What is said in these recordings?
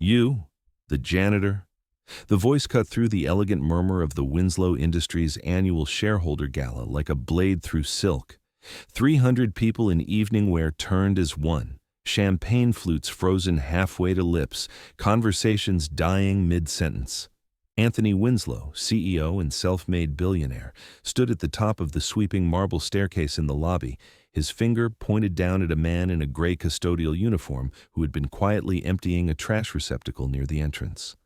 You, the janitor?" The voice cut through the elegant murmur of the Winslow Industries annual shareholder gala like a blade through silk. 300 people in evening wear turned as one, champagne flutes frozen halfway to lips, conversations dying mid-sentence. Anthony Winslow, CEO and self-made billionaire, stood at the top of the sweeping marble staircase in the lobby, his finger pointed down at a man in a gray custodial uniform who had been quietly emptying a trash receptacle near the entrance.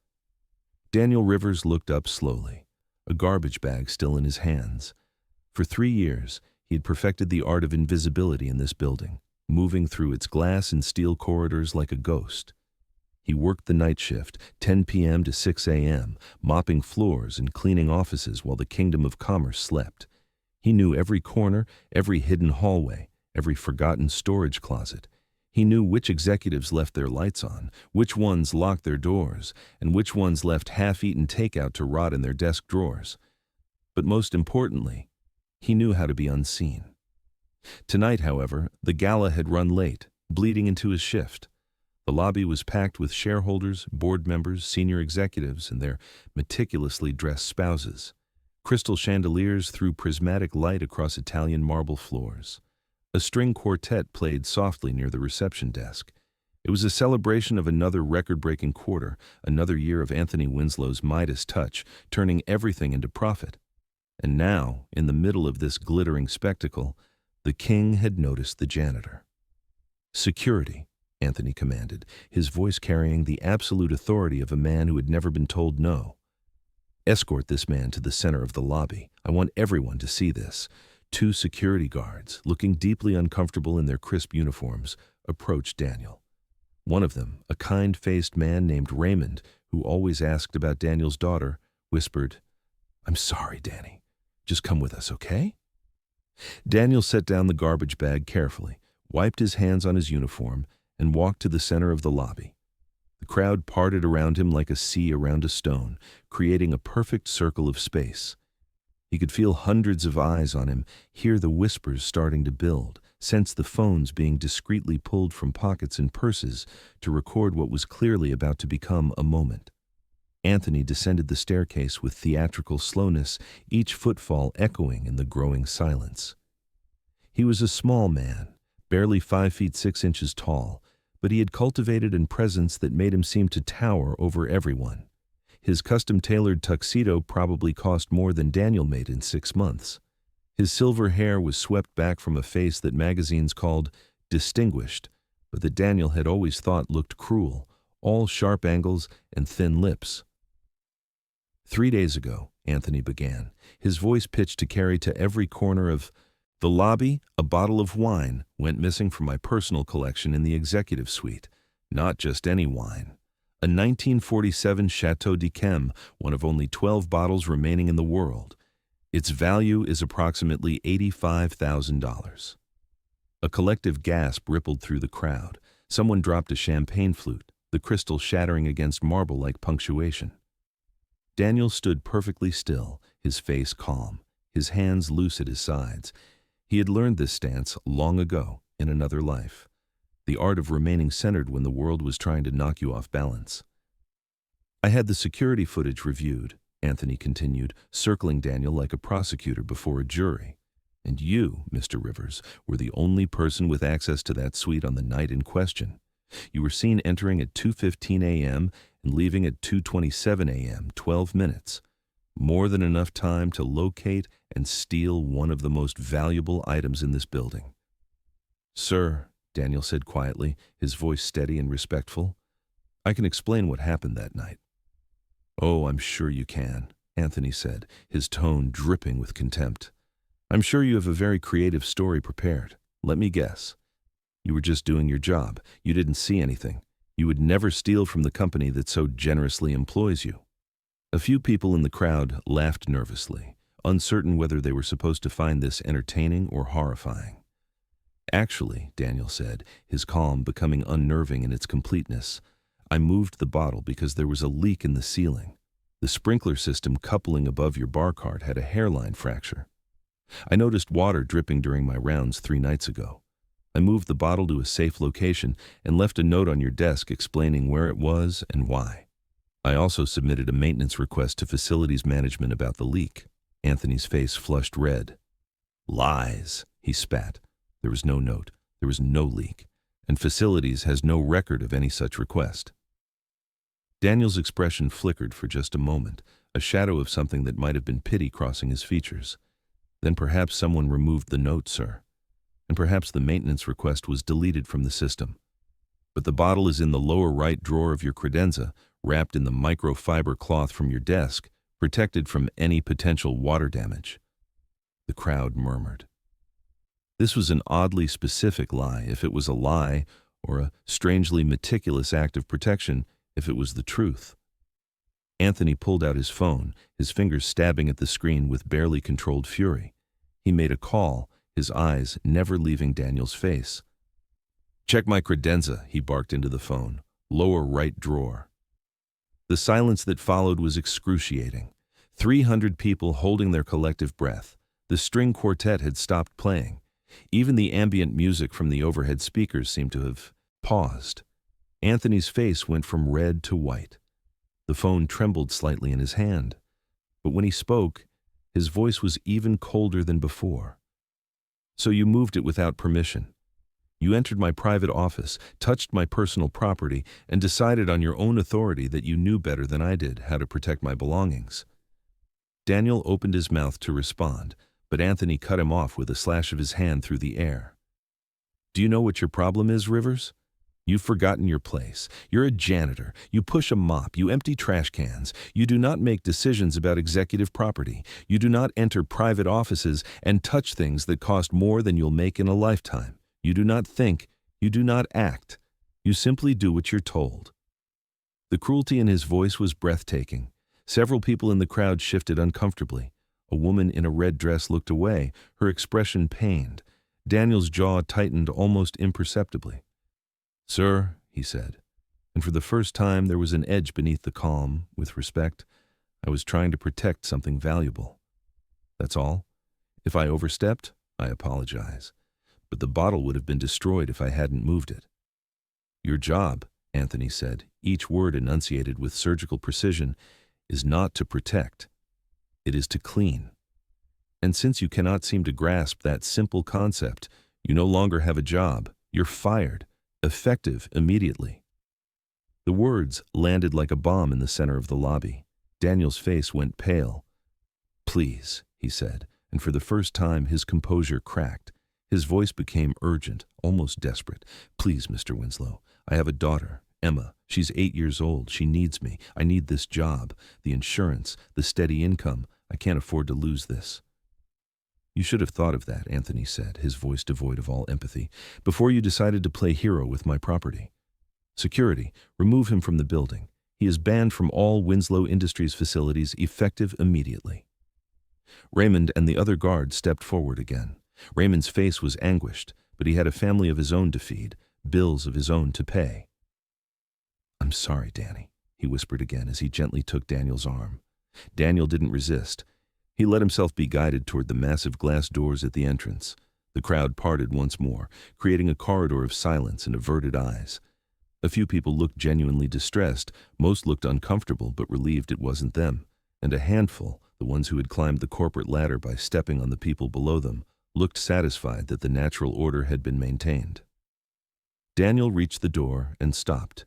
Daniel Rivers looked up slowly, a garbage bag still in his hands. For 3 years, he had perfected the art of invisibility in this building, moving through its glass and steel corridors like a ghost. He worked the night shift, 10 p.m. to 6 a.m., mopping floors and cleaning offices while the Kingdom of Commerce slept. He knew every corner, every hidden hallway, every forgotten storage closet. He knew which executives left their lights on, which ones locked their doors, and which ones left half-eaten takeout to rot in their desk drawers. But most importantly, he knew how to be unseen. Tonight, however, the gala had run late, bleeding into his shift. The lobby was packed with shareholders, board members, senior executives, and their meticulously dressed spouses. Crystal chandeliers threw prismatic light across Italian marble floors. A string quartet played softly near the reception desk. It was a celebration of another record-breaking quarter, another year of Anthony Winslow's Midas touch, turning everything into profit. And now, in the middle of this glittering spectacle, the king had noticed the janitor. "Security," Anthony commanded, his voice carrying the absolute authority of a man who had never been told no. "Escort this man to the center of the lobby. I want everyone to see this." 2 security guards, looking deeply uncomfortable in their crisp uniforms, approached Daniel. One of them, a kind-faced man named Raymond, who always asked about Daniel's daughter, whispered, "I'm sorry, Danny. Just come with us, okay?" Daniel set down the garbage bag carefully, wiped his hands on his uniform, and walked to the center of the lobby. The crowd parted around him like a sea around a stone, creating a perfect circle of space. He could feel hundreds of eyes on him, hear the whispers starting to build, sense the phones being discreetly pulled from pockets and purses to record what was clearly about to become a moment. Anthony descended the staircase with theatrical slowness, each footfall echoing in the growing silence. He was a small man, barely 5 feet 6 inches tall, but he had cultivated a presence that made him seem to tower over everyone. His custom-tailored tuxedo probably cost more than Daniel made in 6 months. His silver hair was swept back from a face that magazines called distinguished, but that Daniel had always thought looked cruel, all sharp angles and thin lips. 3 days ago, Anthony began, his voice pitched to carry to every corner of the lobby. A bottle of wine went missing from my personal collection in the executive suite. Not just any wine. A 1947 Chateau d'Yquem, one of only 12 bottles remaining in the world. Its value is approximately $85,000. A collective gasp rippled through the crowd. Someone dropped a champagne flute, the crystal shattering against marble like punctuation. Daniel stood perfectly still, his face calm, his hands loose at his sides. He had learned this stance long ago, in another life. The art of remaining centered when the world was trying to knock you off balance. "I had the security footage reviewed," Anthony continued, circling Daniel like a prosecutor before a jury. "And you, Mr. Rivers, were the only person with access to that suite on the night in question. You were seen entering at 2:15 a.m. and leaving at 2:27 a.m., 12 minutes. More than enough time to locate and steal one of the most valuable items in this building." "Sir," Daniel said quietly, his voice steady and respectful, "I can explain what happened that night." "Oh, I'm sure you can," Anthony said, his tone dripping with contempt. "I'm sure you have a very creative story prepared. Let me guess. You were just doing your job. You didn't see anything. You would never steal from the company that so generously employs you." A few people in the crowd laughed nervously, uncertain whether they were supposed to find this entertaining or horrifying. "Actually," Daniel said, his calm becoming unnerving in its completeness, "I moved the bottle because there was a leak in the ceiling. The sprinkler system coupling above your bar cart had a hairline fracture. I noticed water dripping during my rounds 3 nights ago. I moved the bottle to a safe location and left a note on your desk explaining where it was and why. I also submitted a maintenance request to facilities management about the leak. Anthony's face flushed red. Lies, he spat. There was no note. There was no leak. And facilities has no record of any such request. Daniel's expression flickered for just a moment, a shadow of something that might have been pity crossing his features. Then perhaps someone removed the note, sir. And perhaps the maintenance request was deleted from the system. But the bottle is in the lower right drawer of your credenza, wrapped in the microfiber cloth from your desk, protected from any potential water damage. The crowd murmured. This was an oddly specific lie if it was a lie, or a strangely meticulous act of protection if it was the truth. Anthony pulled out his phone, his fingers stabbing at the screen with barely controlled fury. He made a call, his eyes never leaving Daniel's face. "Check my credenza," he barked into the phone. "Lower right drawer." The silence that followed was excruciating. 300 people holding their collective breath. The string quartet had stopped playing. Even the ambient music from the overhead speakers seemed to have paused. Anthony's face went from red to white. The phone trembled slightly in his hand. But when he spoke, his voice was even colder than before. "So you moved it without permission. You entered my private office, touched my personal property, and decided on your own authority that you knew better than I did how to protect my belongings." Daniel opened his mouth to respond, but Anthony cut him off with a slash of his hand through the air. "Do you know what your problem is, Rivers? You've forgotten your place. You're a janitor. You push a mop. You empty trash cans. You do not make decisions about executive property. You do not enter private offices and touch things that cost more than you'll make in a lifetime. You do not think. You do not act. You simply do what you're told." The cruelty in his voice was breathtaking. Several people in the crowd shifted uncomfortably. A woman in a red dress looked away, her expression pained. Daniel's jaw tightened almost imperceptibly. "Sir," he said, and for the first time there was an edge beneath the calm, with respect. "I was trying to protect something valuable. That's all. If I overstepped, I apologize. But the bottle would have been destroyed if I hadn't moved it." "Your job," Anthony said, each word enunciated with surgical precision, "is not to protect. It is to clean. And since you cannot seem to grasp that simple concept, you no longer have a job. You're fired. Effective immediately." The words landed like a bomb in the center of the lobby. Daniel's face went pale. "Please," he said, and for the first time his composure cracked. His voice became urgent, almost desperate. "Please, Mr. Winslow, I have a daughter, Emma. She's 8 years old. She needs me. I need this job, the insurance, the steady income. I can't afford to lose this." "You should have thought of that," Anthony said, his voice devoid of all empathy, "before you decided to play hero with my property. Security, remove him from the building. He is banned from all Winslow Industries facilities effective immediately." Raymond and the other guards stepped forward again. Raymond's face was anguished, but he had a family of his own to feed, bills of his own to pay. "I'm sorry, Danny," he whispered again as he gently took Daniel's arm. Daniel didn't resist. He let himself be guided toward the massive glass doors at the entrance. The crowd parted once more, creating a corridor of silence and averted eyes. A few people looked genuinely distressed, most looked uncomfortable but relieved it wasn't them, and a handful, the ones who had climbed the corporate ladder by stepping on the people below them, looked satisfied that the natural order had been maintained. Daniel reached the door and stopped.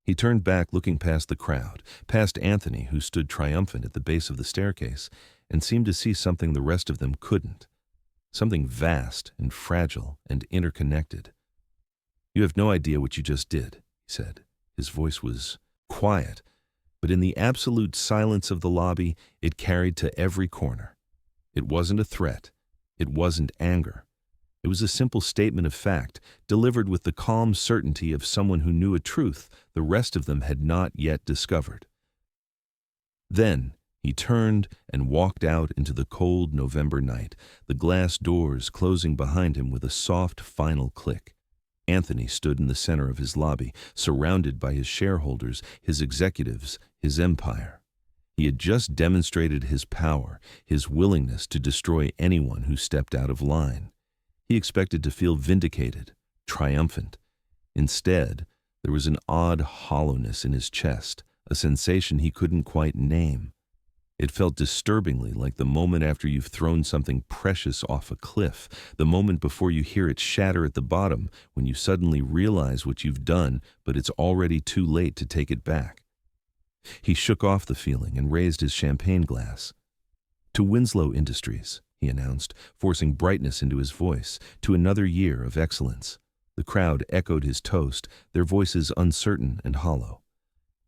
He turned back looking past the crowd, past Anthony who stood triumphant at the base of the staircase, and seemed to see something the rest of them couldn't. Something vast and fragile and interconnected. "You have no idea what you just did," he said. His voice was quiet, but in the absolute silence of the lobby, it carried to every corner. It wasn't a threat. It wasn't anger. It was a simple statement of fact, delivered with the calm certainty of someone who knew a truth the rest of them had not yet discovered. Then he turned and walked out into the cold November night, the glass doors closing behind him with a soft final click. Anthony stood in the center of his lobby, surrounded by his shareholders, his executives, his empire. He had just demonstrated his power, his willingness to destroy anyone who stepped out of line. He expected to feel vindicated, triumphant. Instead, there was an odd hollowness in his chest, a sensation he couldn't quite name. It felt disturbingly like the moment after you've thrown something precious off a cliff, the moment before you hear it shatter at the bottom, when you suddenly realize what you've done, but it's already too late to take it back. He shook off the feeling and raised his champagne glass. "To Winslow Industries," he announced, forcing brightness into his voice, "to another year of excellence." The crowd echoed his toast, their voices uncertain and hollow.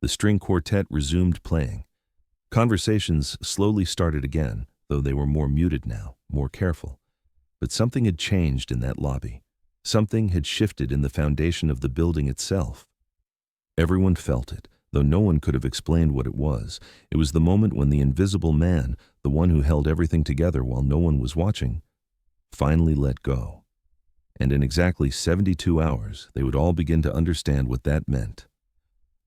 The string quartet resumed playing. Conversations slowly started again, though they were more muted now, more careful. But something had changed in that lobby. Something had shifted in the foundation of the building itself. Everyone felt it, though no one could have explained what it was. It was the moment when the invisible man, the one who held everything together while no one was watching, finally let go. And in exactly 72 hours, they would all begin to understand what that meant.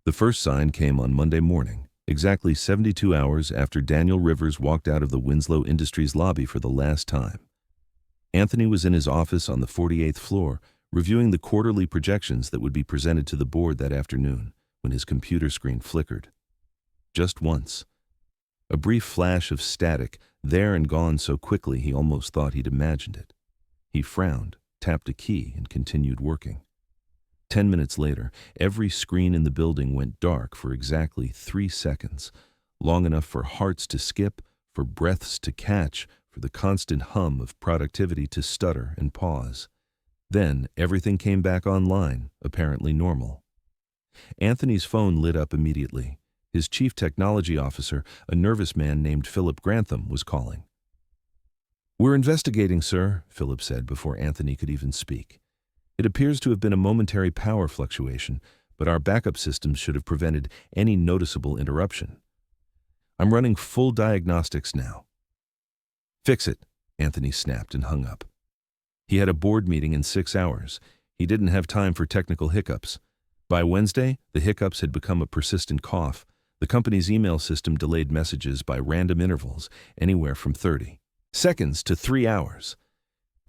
The first sign came on Monday morning, exactly 72 hours after Daniel Rivers walked out of the Winslow Industries lobby for the last time. Anthony was in his office on the 48th floor, reviewing the quarterly projections that would be presented to the board that afternoon, when his computer screen flickered. Just once. A brief flash of static, there and gone so quickly he almost thought he'd imagined it. He frowned, tapped a key, and continued working. 10 minutes later, every screen in the building went dark for exactly 3 seconds, long enough for hearts to skip, for breaths to catch, for the constant hum of productivity to stutter and pause. Then everything came back online, apparently normal. Anthony's phone lit up immediately. His chief technology officer, a nervous man named Philip Grantham, was calling. "We're investigating, sir," Philip said before Anthony could even speak. "It appears to have been a momentary power fluctuation, but our backup systems should have prevented any noticeable interruption. I'm running full diagnostics now." "Fix it," Anthony snapped and hung up. He had a board meeting in 6 hours. He didn't have time for technical hiccups. By Wednesday, the hiccups had become a persistent cough. The company's email system delayed messages by random intervals, anywhere from 30 seconds to 3 hours.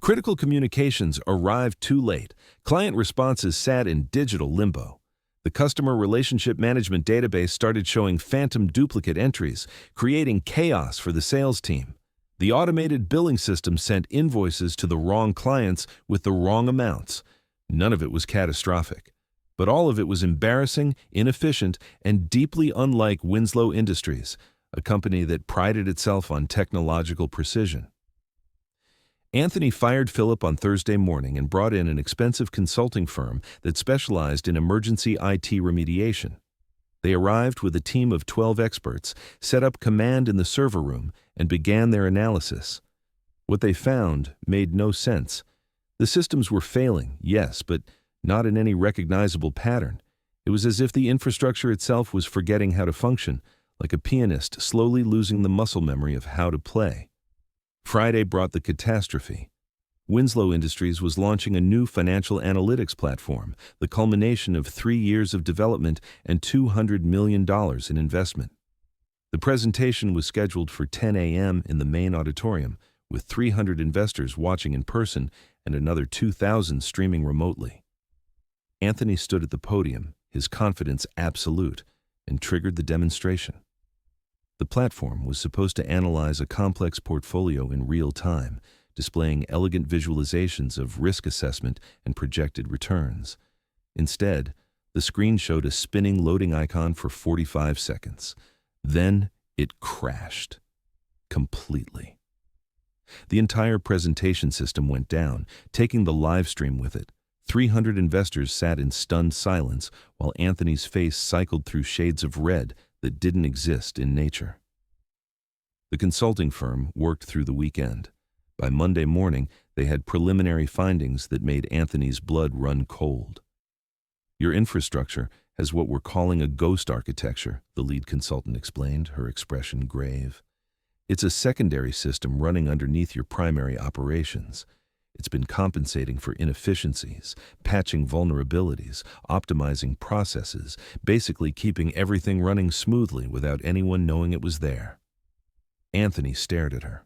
Critical communications arrived too late. Client responses sat in digital limbo. The customer relationship management database started showing phantom duplicate entries, creating chaos for the sales team. The automated billing system sent invoices to the wrong clients with the wrong amounts. None of it was catastrophic, but all of it was embarrassing, inefficient, and deeply unlike Winslow Industries, a company that prided itself on technological precision. Anthony fired Philip on Thursday morning and brought in an expensive consulting firm that specialized in emergency IT remediation. They arrived with a team of 12 experts, set up command in the server room, and began their analysis. What they found made no sense. The systems were failing, yes, but not in any recognizable pattern. It was as if the infrastructure itself was forgetting how to function, like a pianist slowly losing the muscle memory of how to play. Friday brought the catastrophe. Winslow Industries was launching a new financial analytics platform, the culmination of 3 years of development and $200 million in investment. The presentation was scheduled for 10 a.m. in the main auditorium, with 300 investors watching in person and another 2,000 streaming remotely. Anthony stood at the podium, his confidence absolute, and triggered the demonstration. The platform was supposed to analyze a complex portfolio in real time, displaying elegant visualizations of risk assessment and projected returns. Instead, the screen showed a spinning loading icon for 45 seconds. Then it crashed. Completely. The entire presentation system went down, taking the live stream with it. 300 investors sat in stunned silence while Anthony's face cycled through shades of red that didn't exist in nature. The consulting firm worked through the weekend. By Monday morning, they had preliminary findings that made Anthony's blood run cold. "Your infrastructure has what we're calling a ghost architecture," the lead consultant explained, her expression grave. "It's a secondary system running underneath your primary operations. It's been compensating for inefficiencies, patching vulnerabilities, optimizing processes, basically keeping everything running smoothly without anyone knowing it was there." Anthony stared at her.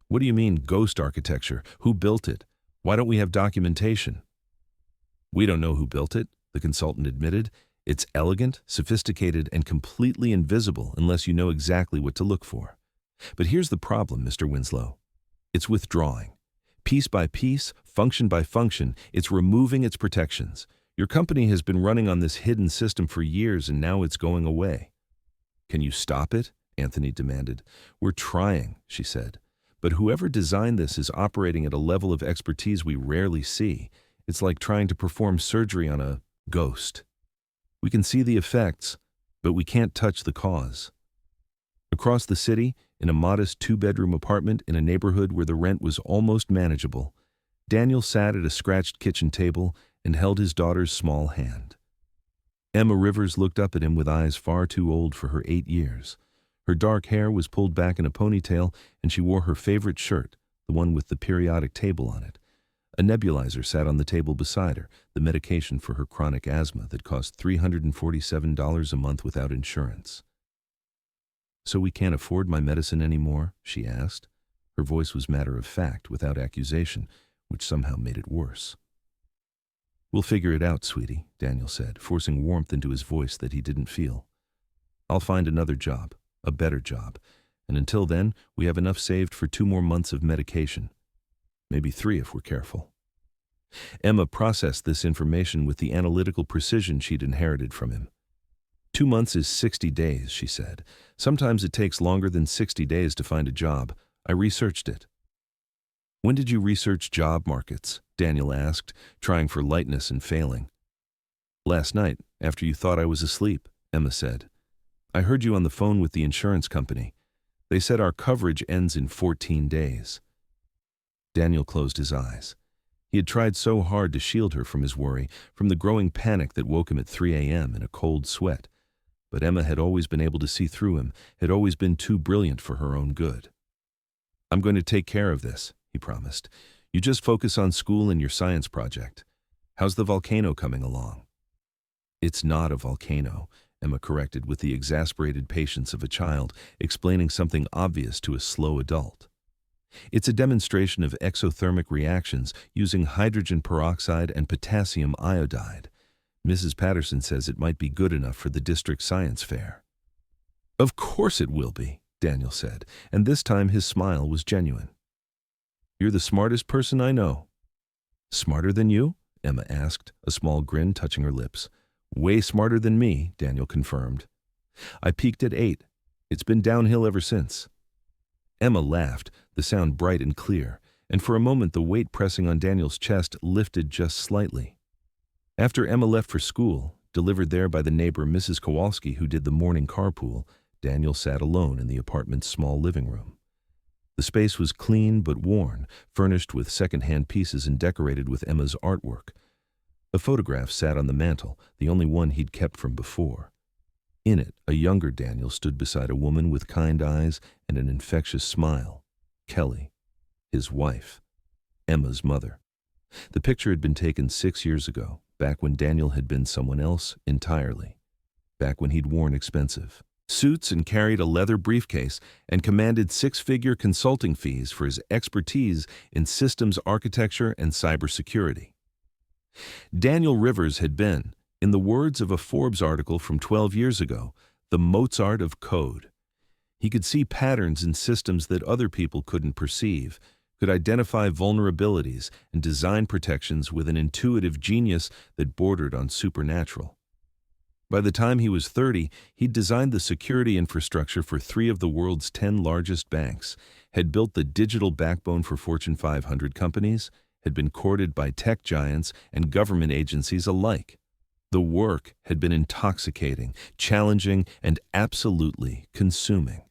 "What do you mean, ghost architecture? Who built it? Why don't we have documentation?" We don't know who built it, the consultant admitted. It's elegant, sophisticated, and completely invisible unless you know exactly what to look for. But here's the problem, Mr. Winslow. It's withdrawing. Piece by piece, function by function, it's removing its protections. Your company has been running on this hidden system for years and now it's going away. Can you stop it? Anthony demanded. We're trying, she said. But whoever designed this is operating at a level of expertise we rarely see. It's like trying to perform surgery on a ghost. We can see the effects, but we can't touch the cause. Across the city, in a modest two-bedroom apartment in a neighborhood where the rent was almost manageable, Daniel sat at a scratched kitchen table and held his daughter's small hand. Emma Rivers looked up at him with eyes far too old for her 8 years. Her dark hair was pulled back in a ponytail, and she wore her favorite shirt, the one with the periodic table on it. A nebulizer sat on the table beside her, the medication for her chronic asthma that cost $347 a month without insurance. So we can't afford my medicine anymore? She asked. Her voice was matter of fact, without accusation, which somehow made it worse. We'll figure it out, sweetie, Daniel said, forcing warmth into his voice that he didn't feel. I'll find another job, a better job, and until then, we have enough saved for 2 more months of medication. Maybe 3 if we're careful. Emma processed this information with the analytical precision she'd inherited from him. 2 months is 60 days, she said. Sometimes it takes longer than 60 days to find a job. I researched it. When did you research job markets? Daniel asked, trying for lightness and failing. Last night, after you thought I was asleep, Emma said. I heard you on the phone with the insurance company. They said our coverage ends in 14 days. Daniel closed his eyes. He had tried so hard to shield her from his worry, from the growing panic that woke him at 3 a.m. in a cold sweat. But Emma had always been able to see through him, had always been too brilliant for her own good. I'm going to take care of this, he promised. You just focus on school and your science project. How's the volcano coming along? It's not a volcano, Emma corrected with the exasperated patience of a child, explaining something obvious to a slow adult. It's a demonstration of exothermic reactions using hydrogen peroxide and potassium iodide. Mrs. Patterson says it might be good enough for the district science fair. Of course it will be, Daniel said, and this time his smile was genuine. You're the smartest person I know. Smarter than you? Emma asked, a small grin touching her lips. Way smarter than me, Daniel confirmed. I peaked at 8. It's been downhill ever since. Emma laughed, the sound bright and clear, and for a moment the weight pressing on Daniel's chest lifted just slightly. After Emma left for school, delivered there by the neighbor Mrs. Kowalski who did the morning carpool, Daniel sat alone in the apartment's small living room. The space was clean but worn, furnished with second-hand pieces and decorated with Emma's artwork. A photograph sat on the mantel, the only one he'd kept from before. In it, a younger Daniel stood beside a woman with kind eyes and an infectious smile. Kelly, his wife, Emma's mother. The picture had been taken 6 years ago, back when Daniel had been someone else entirely. Back when he'd worn expensive suits and carried a leather briefcase and commanded 6-figure consulting fees for his expertise in systems architecture and cybersecurity. Daniel Rivers had been, in the words of a Forbes article from 12 years ago, the Mozart of code. He could see patterns in systems that other people couldn't perceive, could identify vulnerabilities and design protections with an intuitive genius that bordered on supernatural. By the time he was 30, he'd designed the security infrastructure for 3 of the world's 10 largest banks, had built the digital backbone for Fortune 500 companies, had been courted by tech giants and government agencies alike. The work had been intoxicating, challenging, and absolutely consuming.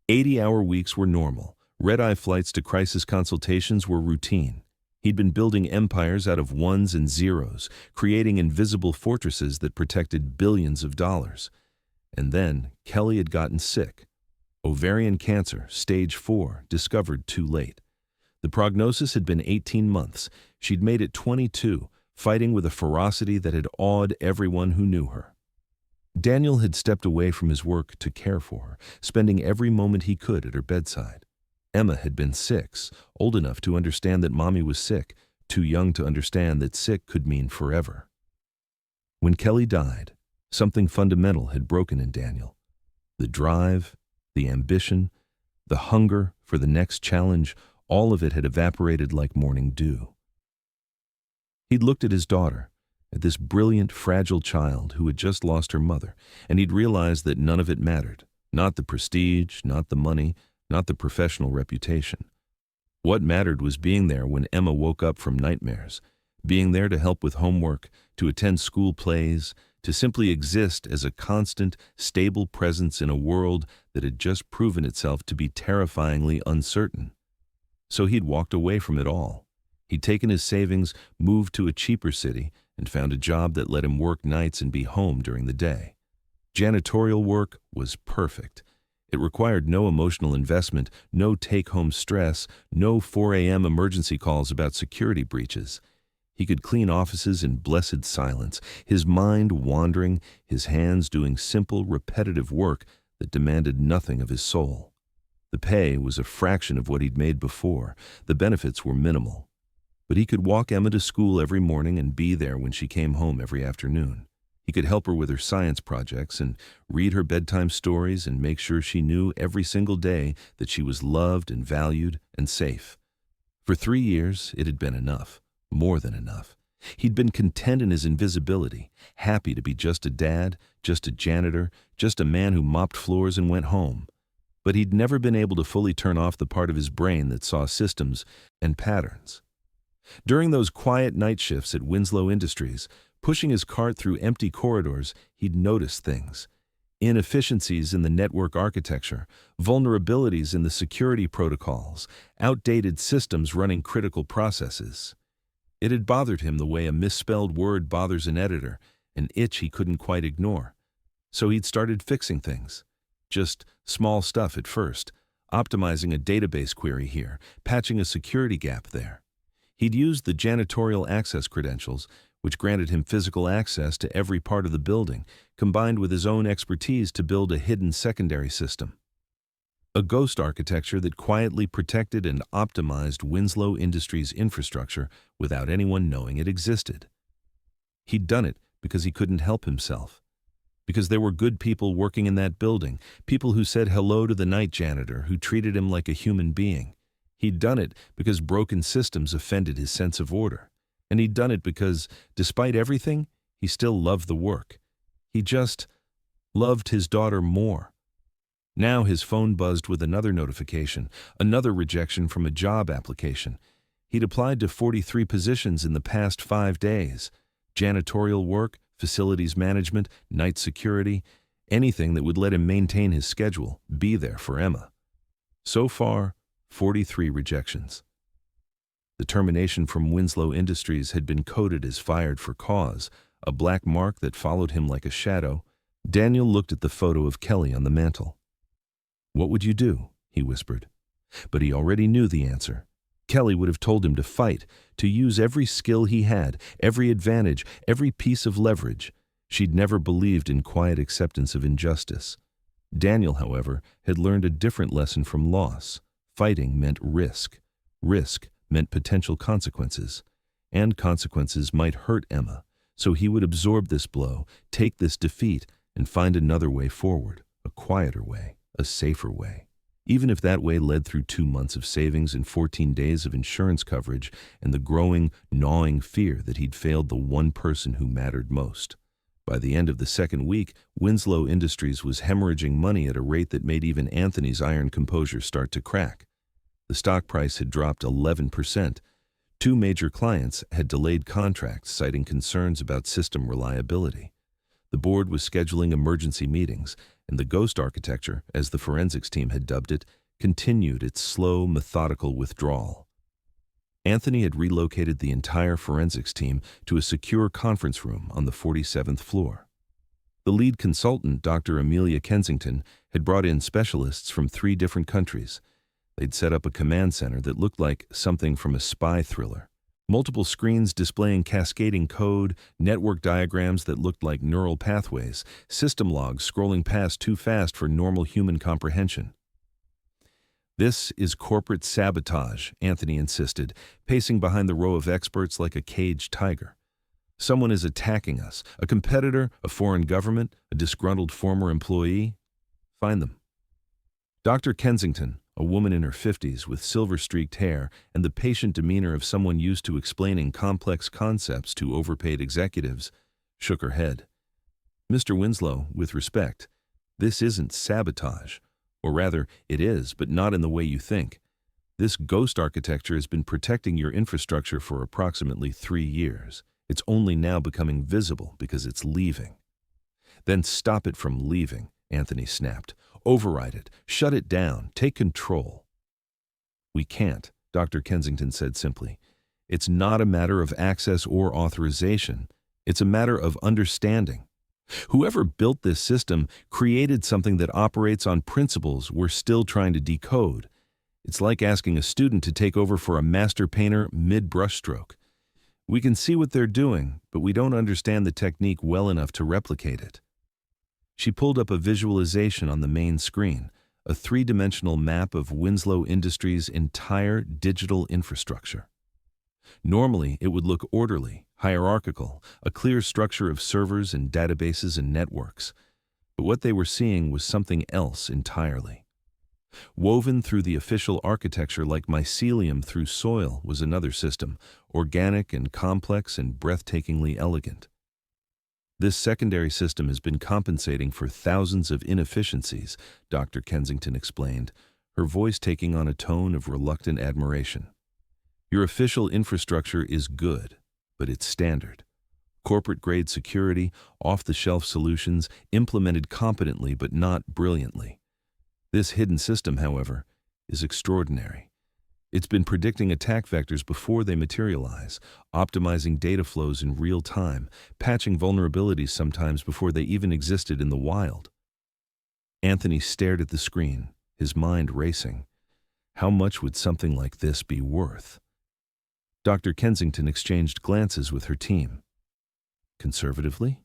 80-hour weeks were normal. Red-eye flights to crisis consultations were routine. He'd been building empires out of ones and zeros, creating invisible fortresses that protected billions of dollars. And then Kelly had gotten sick. Ovarian cancer, stage 4, discovered too late. The prognosis had been 18 months. She'd made it 22, fighting with a ferocity that had awed everyone who knew her. Daniel had stepped away from his work to care for her, spending every moment he could at her bedside. Emma had been 6, old enough to understand that Mommy was sick, too young to understand that sick could mean forever. When Kelly died, something fundamental had broken in Daniel. The drive, the ambition, the hunger for the next challenge, all of it had evaporated like morning dew. He'd looked at his daughter, at this brilliant, fragile child who had just lost her mother, and he'd realized that none of it mattered. Not the prestige, not the money, not the professional reputation. What mattered was being there when Emma woke up from nightmares, being there to help with homework, to attend school plays, to simply exist as a constant, stable presence in a world that had just proven itself to be terrifyingly uncertain. So he'd walked away from it all. He'd taken his savings, moved to a cheaper city, and found a job that let him work nights and be home during the day. Janitorial work was perfect. It required no emotional investment, no take-home stress, no 4 a.m. emergency calls about security breaches. He could clean offices in blessed silence, his mind wandering, his hands doing simple, repetitive work that demanded nothing of his soul. The pay was a fraction of what he'd made before. The benefits were minimal. But he could walk Emma to school every morning and be there when she came home every afternoon. He could help her with her science projects and read her bedtime stories and make sure she knew every single day that she was loved and valued and safe. For 3 years, it had been enough, more than enough. He'd been content in his invisibility, happy to be just a dad, just a janitor, just a man who mopped floors and went home. But he'd never been able to fully turn off the part of his brain that saw systems and patterns. During those quiet night shifts at Winslow Industries, pushing his cart through empty corridors, he'd noticed things. Inefficiencies in the network architecture, vulnerabilities in the security protocols, outdated systems running critical processes. It had bothered him the way a misspelled word bothers an editor, an itch he couldn't quite ignore. So he'd started fixing things. Just small stuff at first, optimizing a database query here, patching a security gap there. He'd used the janitorial access credentials, which granted him physical access to every part of the building, combined with his own expertise to build a hidden secondary system. A ghost architecture that quietly protected and optimized Winslow Industries' infrastructure without anyone knowing it existed. He'd done it because he couldn't help himself. Because there were good people working in that building, people who said hello to the night janitor, who treated him like a human being. He'd done it because broken systems offended his sense of order. And he'd done it because, despite everything, he still loved the work. He just loved his daughter more. Now his phone buzzed with another notification, another rejection from a job application. He'd applied to 43 positions in the past 5 days. Janitorial work, facilities management, night security, anything that would let him maintain his schedule, be there for Emma. So far, 43 rejections. The termination from Winslow Industries had been coded as fired for cause, a black mark that followed him like a shadow. Daniel looked at the photo of Kelly on the mantel. "What would you do?" he whispered. But he already knew the answer. Kelly would have told him to fight, to use every skill he had, every advantage, every piece of leverage. She'd never believed in quiet acceptance of injustice. Daniel, however, had learned a different lesson from loss. Fighting meant risk. Risk meant potential consequences. And consequences might hurt Emma, so he would absorb this blow, take this defeat, and find another way forward, a quieter way, a safer way. Even if that way led through 2 months of savings and 14 days of insurance coverage and the growing, gnawing fear that he'd failed the one person who mattered most. By the end of the second week, Winslow Industries was hemorrhaging money at a rate that made even Anthony's iron composure start to crack. The stock price had dropped 11%. 2 major clients had delayed contracts, citing concerns about system reliability. The board was scheduling emergency meetings, and the ghost architecture, as the forensics team had dubbed it, continued its slow, methodical withdrawal. Anthony had relocated the entire forensics team to a secure conference room on the 47th floor. The lead consultant, Dr. Amelia Kensington, had brought in specialists from 3 different countries. They'd set up a command center that looked like something from a spy thriller. Multiple screens displaying cascading code, network diagrams that looked like neural pathways, system logs scrolling past too fast for normal human comprehension. This is corporate sabotage, Anthony insisted, pacing behind the row of experts like a caged tiger. Someone is attacking us, a competitor, a foreign government, a disgruntled former employee. Find them. Dr. Kensington, a woman in her 50s with silver-streaked hair and the patient demeanor of someone used to explaining complex concepts to overpaid executives, shook her head. Mr. Winslow, with respect, this isn't sabotage. Or rather, it is, but not in the way you think. This ghost architecture has been protecting your infrastructure for approximately 3 years. It's only now becoming visible because it's leaving. Then stop it from leaving, Anthony snapped. Override it, shut it down, take control. We can't, Dr. Kensington said simply. It's not a matter of access or authorization. It's a matter of understanding. Whoever built this system created something that operates on principles we're still trying to decode. It's like asking a student to take over for a master painter mid-brushstroke. We can see what they're doing, but we don't understand the technique well enough to replicate it. She pulled up a visualization on the main screen, a three-dimensional map of Winslow Industries' entire digital infrastructure. Normally, it would look orderly, hierarchical, a clear structure of servers and databases and networks. But what they were seeing was something else entirely. Woven through the official architecture like mycelium through soil was another system, organic and complex and breathtakingly elegant. This secondary system has been compensating for thousands of inefficiencies, Dr. Kensington explained, her voice taking on a tone of reluctant admiration. Your official infrastructure is good, but it's standard. Corporate-grade security, off-the-shelf solutions, implemented competently but not brilliantly. This hidden system, however, is extraordinary. It's been predicting attack vectors before they materialize, optimizing data flows in real time, patching vulnerabilities sometimes before they even existed in the wild. Anthony stared at the screen, his mind racing. How much would something like this be worth? Dr. Kensington exchanged glances with her team. Conservatively?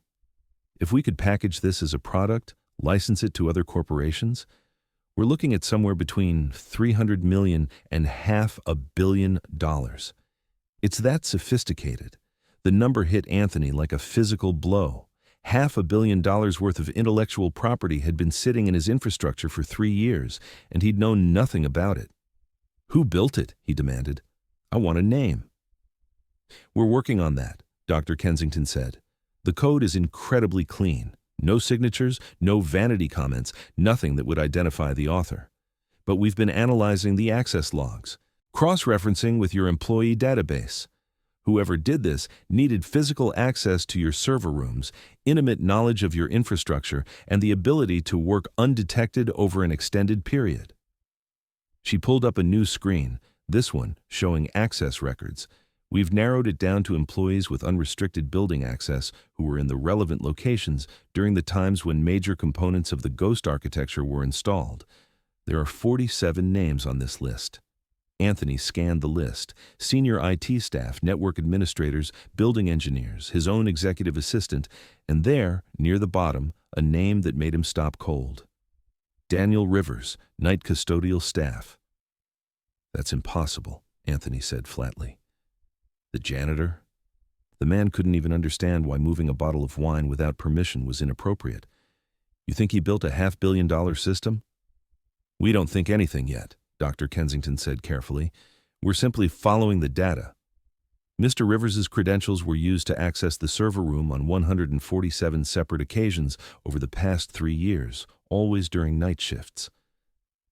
If we could package this as a product, license it to other corporations, we're looking at somewhere between $300 million and $500 million. It's that sophisticated. The number hit Anthony like a physical blow. $500 million worth of intellectual property had been sitting in his infrastructure for 3 years, and he'd known nothing about it. Who built it? He demanded. I want a name. We're working on that, Dr. Kensington said. The code is incredibly clean. No signatures, no vanity comments, nothing that would identify the author. But we've been analyzing the access logs, cross-referencing with your employee database. Whoever did this needed physical access to your server rooms, intimate knowledge of your infrastructure, and the ability to work undetected over an extended period. She pulled up a new screen, this one showing access records. We've narrowed it down to employees with unrestricted building access who were in the relevant locations during the times when major components of the ghost architecture were installed. There are 47 names on this list. Anthony scanned the list: senior IT staff, network administrators, building engineers, his own executive assistant, and there, near the bottom, a name that made him stop cold. Daniel Rivers, night custodial staff. That's impossible, Anthony said flatly. The janitor? The man couldn't even understand why moving a bottle of wine without permission was inappropriate. You think he built a $500 million system? We don't think anything yet, Dr. Kensington said carefully. We're simply following the data. Mr. Rivers's credentials were used to access the server room on 147 separate occasions over the past 3 years, always during night shifts.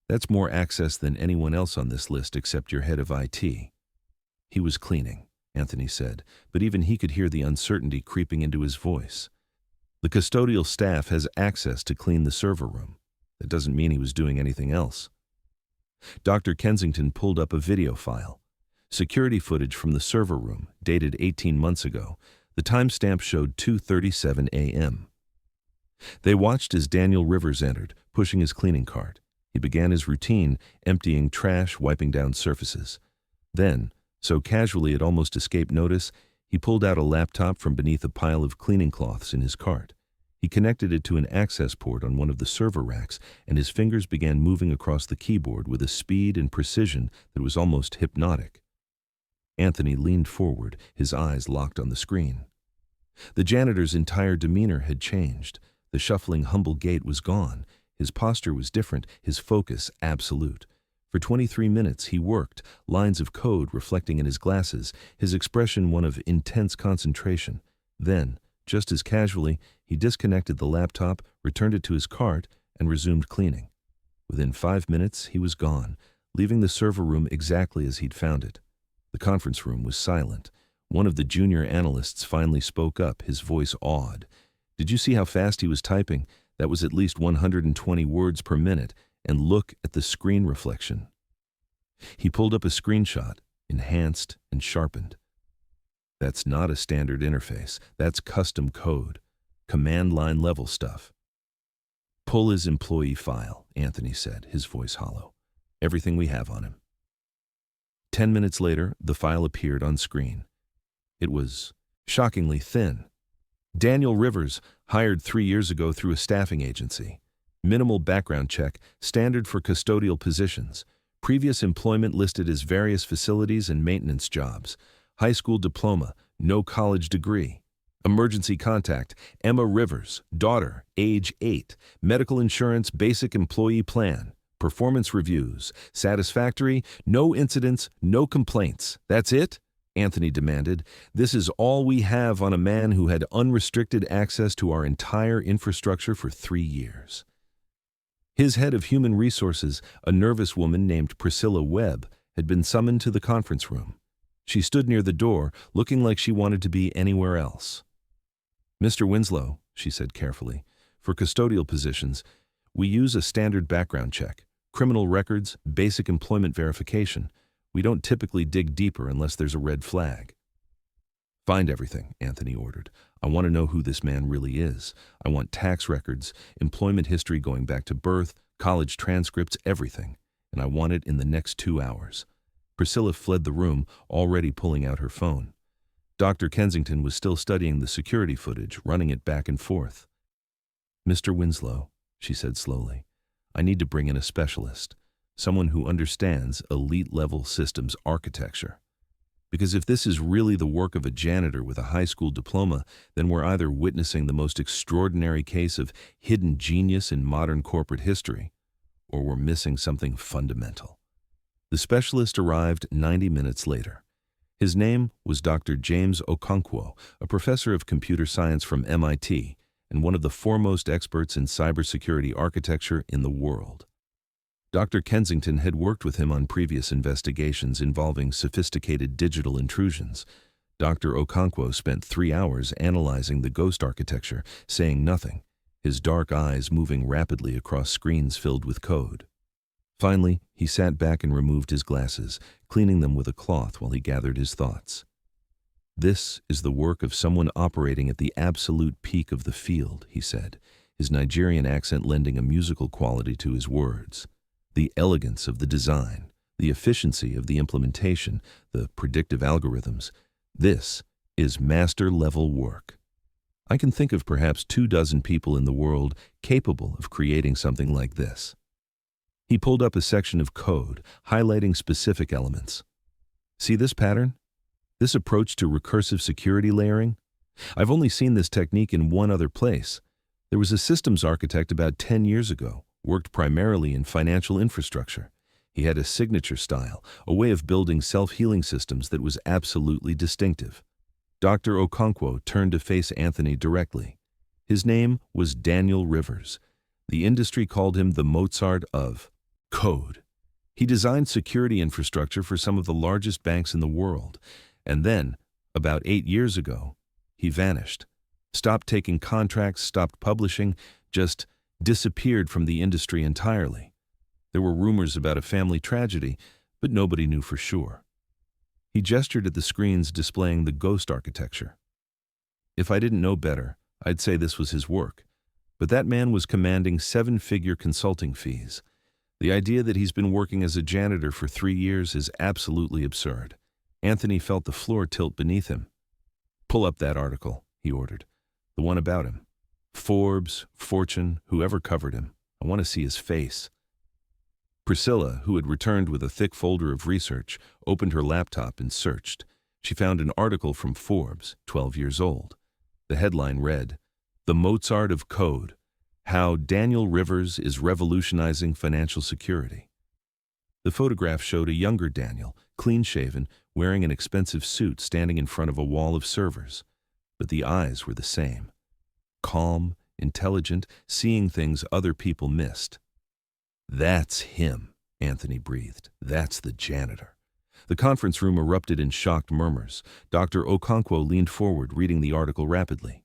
That's more access than anyone else on this list except your head of IT. He was cleaning, Anthony said, but even he could hear the uncertainty creeping into his voice. The custodial staff has access to clean the server room. That doesn't mean he was doing anything else. Dr. Kensington pulled up a video file. Security footage from the server room, dated 18 months ago. The timestamp showed 2:37 a.m. They watched as Daniel Rivers entered, pushing his cleaning cart. He began his routine, emptying trash, wiping down surfaces. Then, so casually it almost escaped notice, he pulled out a laptop from beneath a pile of cleaning cloths in his cart. He connected it to an access port on one of the server racks, and his fingers began moving across the keyboard with a speed and precision that was almost hypnotic. Anthony leaned forward, his eyes locked on the screen. The janitor's entire demeanor had changed. The shuffling, humble gait was gone. His posture was different, his focus absolute. For 23 minutes he worked, lines of code reflecting in his glasses, his expression one of intense concentration. Then, just as casually, he disconnected the laptop, returned it to his cart, and resumed cleaning. Within 5 minutes, he was gone, leaving the server room exactly as he'd found it. The conference room was silent. One of the junior analysts finally spoke up, his voice awed. "Did you see how fast he was typing? That was at least 120 words per minute. And look at the screen reflection." He pulled up a screenshot, enhanced and sharpened. "That's not a standard interface. That's custom code. Command line level stuff." "Pull his employee file," Anthony said, his voice hollow. "Everything we have on him." 10 minutes later, the file appeared on screen. It was shockingly thin. Daniel Rivers, hired 3 years ago through a staffing agency. Minimal background check, standard for custodial positions. Previous employment listed as various facilities and maintenance jobs. High school diploma, no college degree. Emergency contact, Emma Rivers, daughter, age 8. Medical insurance, basic employee plan. Performance reviews, satisfactory, no incidents, no complaints. That's it? Anthony demanded. "This is all we have on a man who had unrestricted access to our entire infrastructure for 3 years. His head of human resources, a nervous woman named Priscilla Webb, had been summoned to the conference room. She stood near the door, looking like she wanted to be anywhere else. "Mr. Winslow," she said carefully, "for custodial positions, we use a standard background check. Criminal records, basic employment verification. We don't typically dig deeper unless there's a red flag." "Find everything," Anthony ordered. "I want to know who this man really is. I want tax records, employment history going back to birth, college transcripts, everything. And I want it in the next 2 hours." Priscilla fled the room, already pulling out her phone. Dr. Kensington was still studying the security footage, running it back and forth. "Mr. Winslow," she said slowly, "I need to bring in a specialist, someone who understands elite-level systems architecture. Because if this is really the work of a janitor with a high school diploma, then we're either witnessing the most extraordinary case of hidden genius in modern corporate history, or we're missing something fundamental." The specialist arrived 90 minutes later. His name was Dr. James Okonkwo, a professor of computer science from MIT and one of the foremost experts in cybersecurity architecture in the world. Dr. Kensington had worked with him on previous investigations involving sophisticated digital intrusions. Dr. Okonkwo spent 3 hours analyzing the ghost architecture, saying nothing, his dark eyes moving rapidly across screens filled with code. Finally, he sat back and removed his glasses, cleaning them with a cloth while he gathered his thoughts. "This is the work of someone operating at the absolute peak of the field," he said, his Nigerian accent lending a musical quality to his words. "The elegance of the design, the efficiency of the implementation, the predictive algorithms. This is master-level work. I can think of perhaps 24 people in the world capable of creating something like this." He pulled up a section of code, highlighting specific elements. "See this pattern? This approach to recursive security layering? I've only seen this technique in one other place. There was a systems architect about 10 years ago, worked primarily in financial infrastructure. He had a signature style, a way of building self-healing systems that was absolutely distinctive." Dr. Okonkwo turned to face Anthony directly. His name was Daniel Rivers. The industry called him the Mozart of code. He designed security infrastructure for some of the largest banks in the world. And then, about 8 years ago, he vanished. Stopped taking contracts, stopped publishing, just disappeared from the industry entirely. There were rumors about a family tragedy, but nobody knew for sure. He gestured at the screens displaying the ghost architecture. "If I didn't know better, I'd say this was his work. But that man was commanding 7-figure consulting fees. The idea that he's been working as a janitor for 3 years is absolutely absurd." Anthony felt the floor tilt beneath him. "Pull up that article," he ordered. "The one about him." Forbes, Fortune, whoever covered him. I want to see his face. Priscilla, who had returned with a thick folder of research, opened her laptop and searched. She found an article from Forbes, 12 years old. The headline read, "The Mozart of Code: How Daniel Rivers is Revolutionizing Financial Security." The photograph showed a younger Daniel, clean-shaven, wearing an expensive suit, standing in front of a wall of servers. But the eyes were the same. Calm, intelligent, seeing things other people missed. "That's him," Anthony breathed. "That's the janitor." The conference room erupted in shocked murmurs. Dr. Okonkwo leaned forward, reading the article rapidly.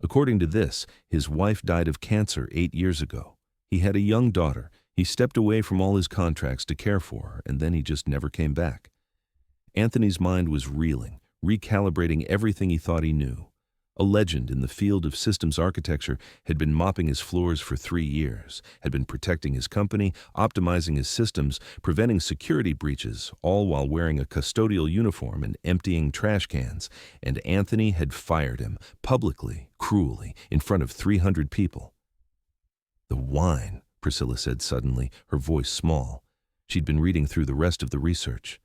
According to this, his wife died of cancer 8 years ago. He had a young daughter. He stepped away from all his contracts to care for her, and then he just never came back. Anthony's mind was reeling, recalibrating everything he thought he knew. A legend in the field of systems architecture had been mopping his floors for 3 years, had been protecting his company, optimizing his systems, preventing security breaches, all while wearing a custodial uniform and emptying trash cans. And Anthony had fired him, publicly, cruelly, in front of 300 people. "The wine," Priscilla said suddenly, her voice small. She'd been reading through the rest of the research.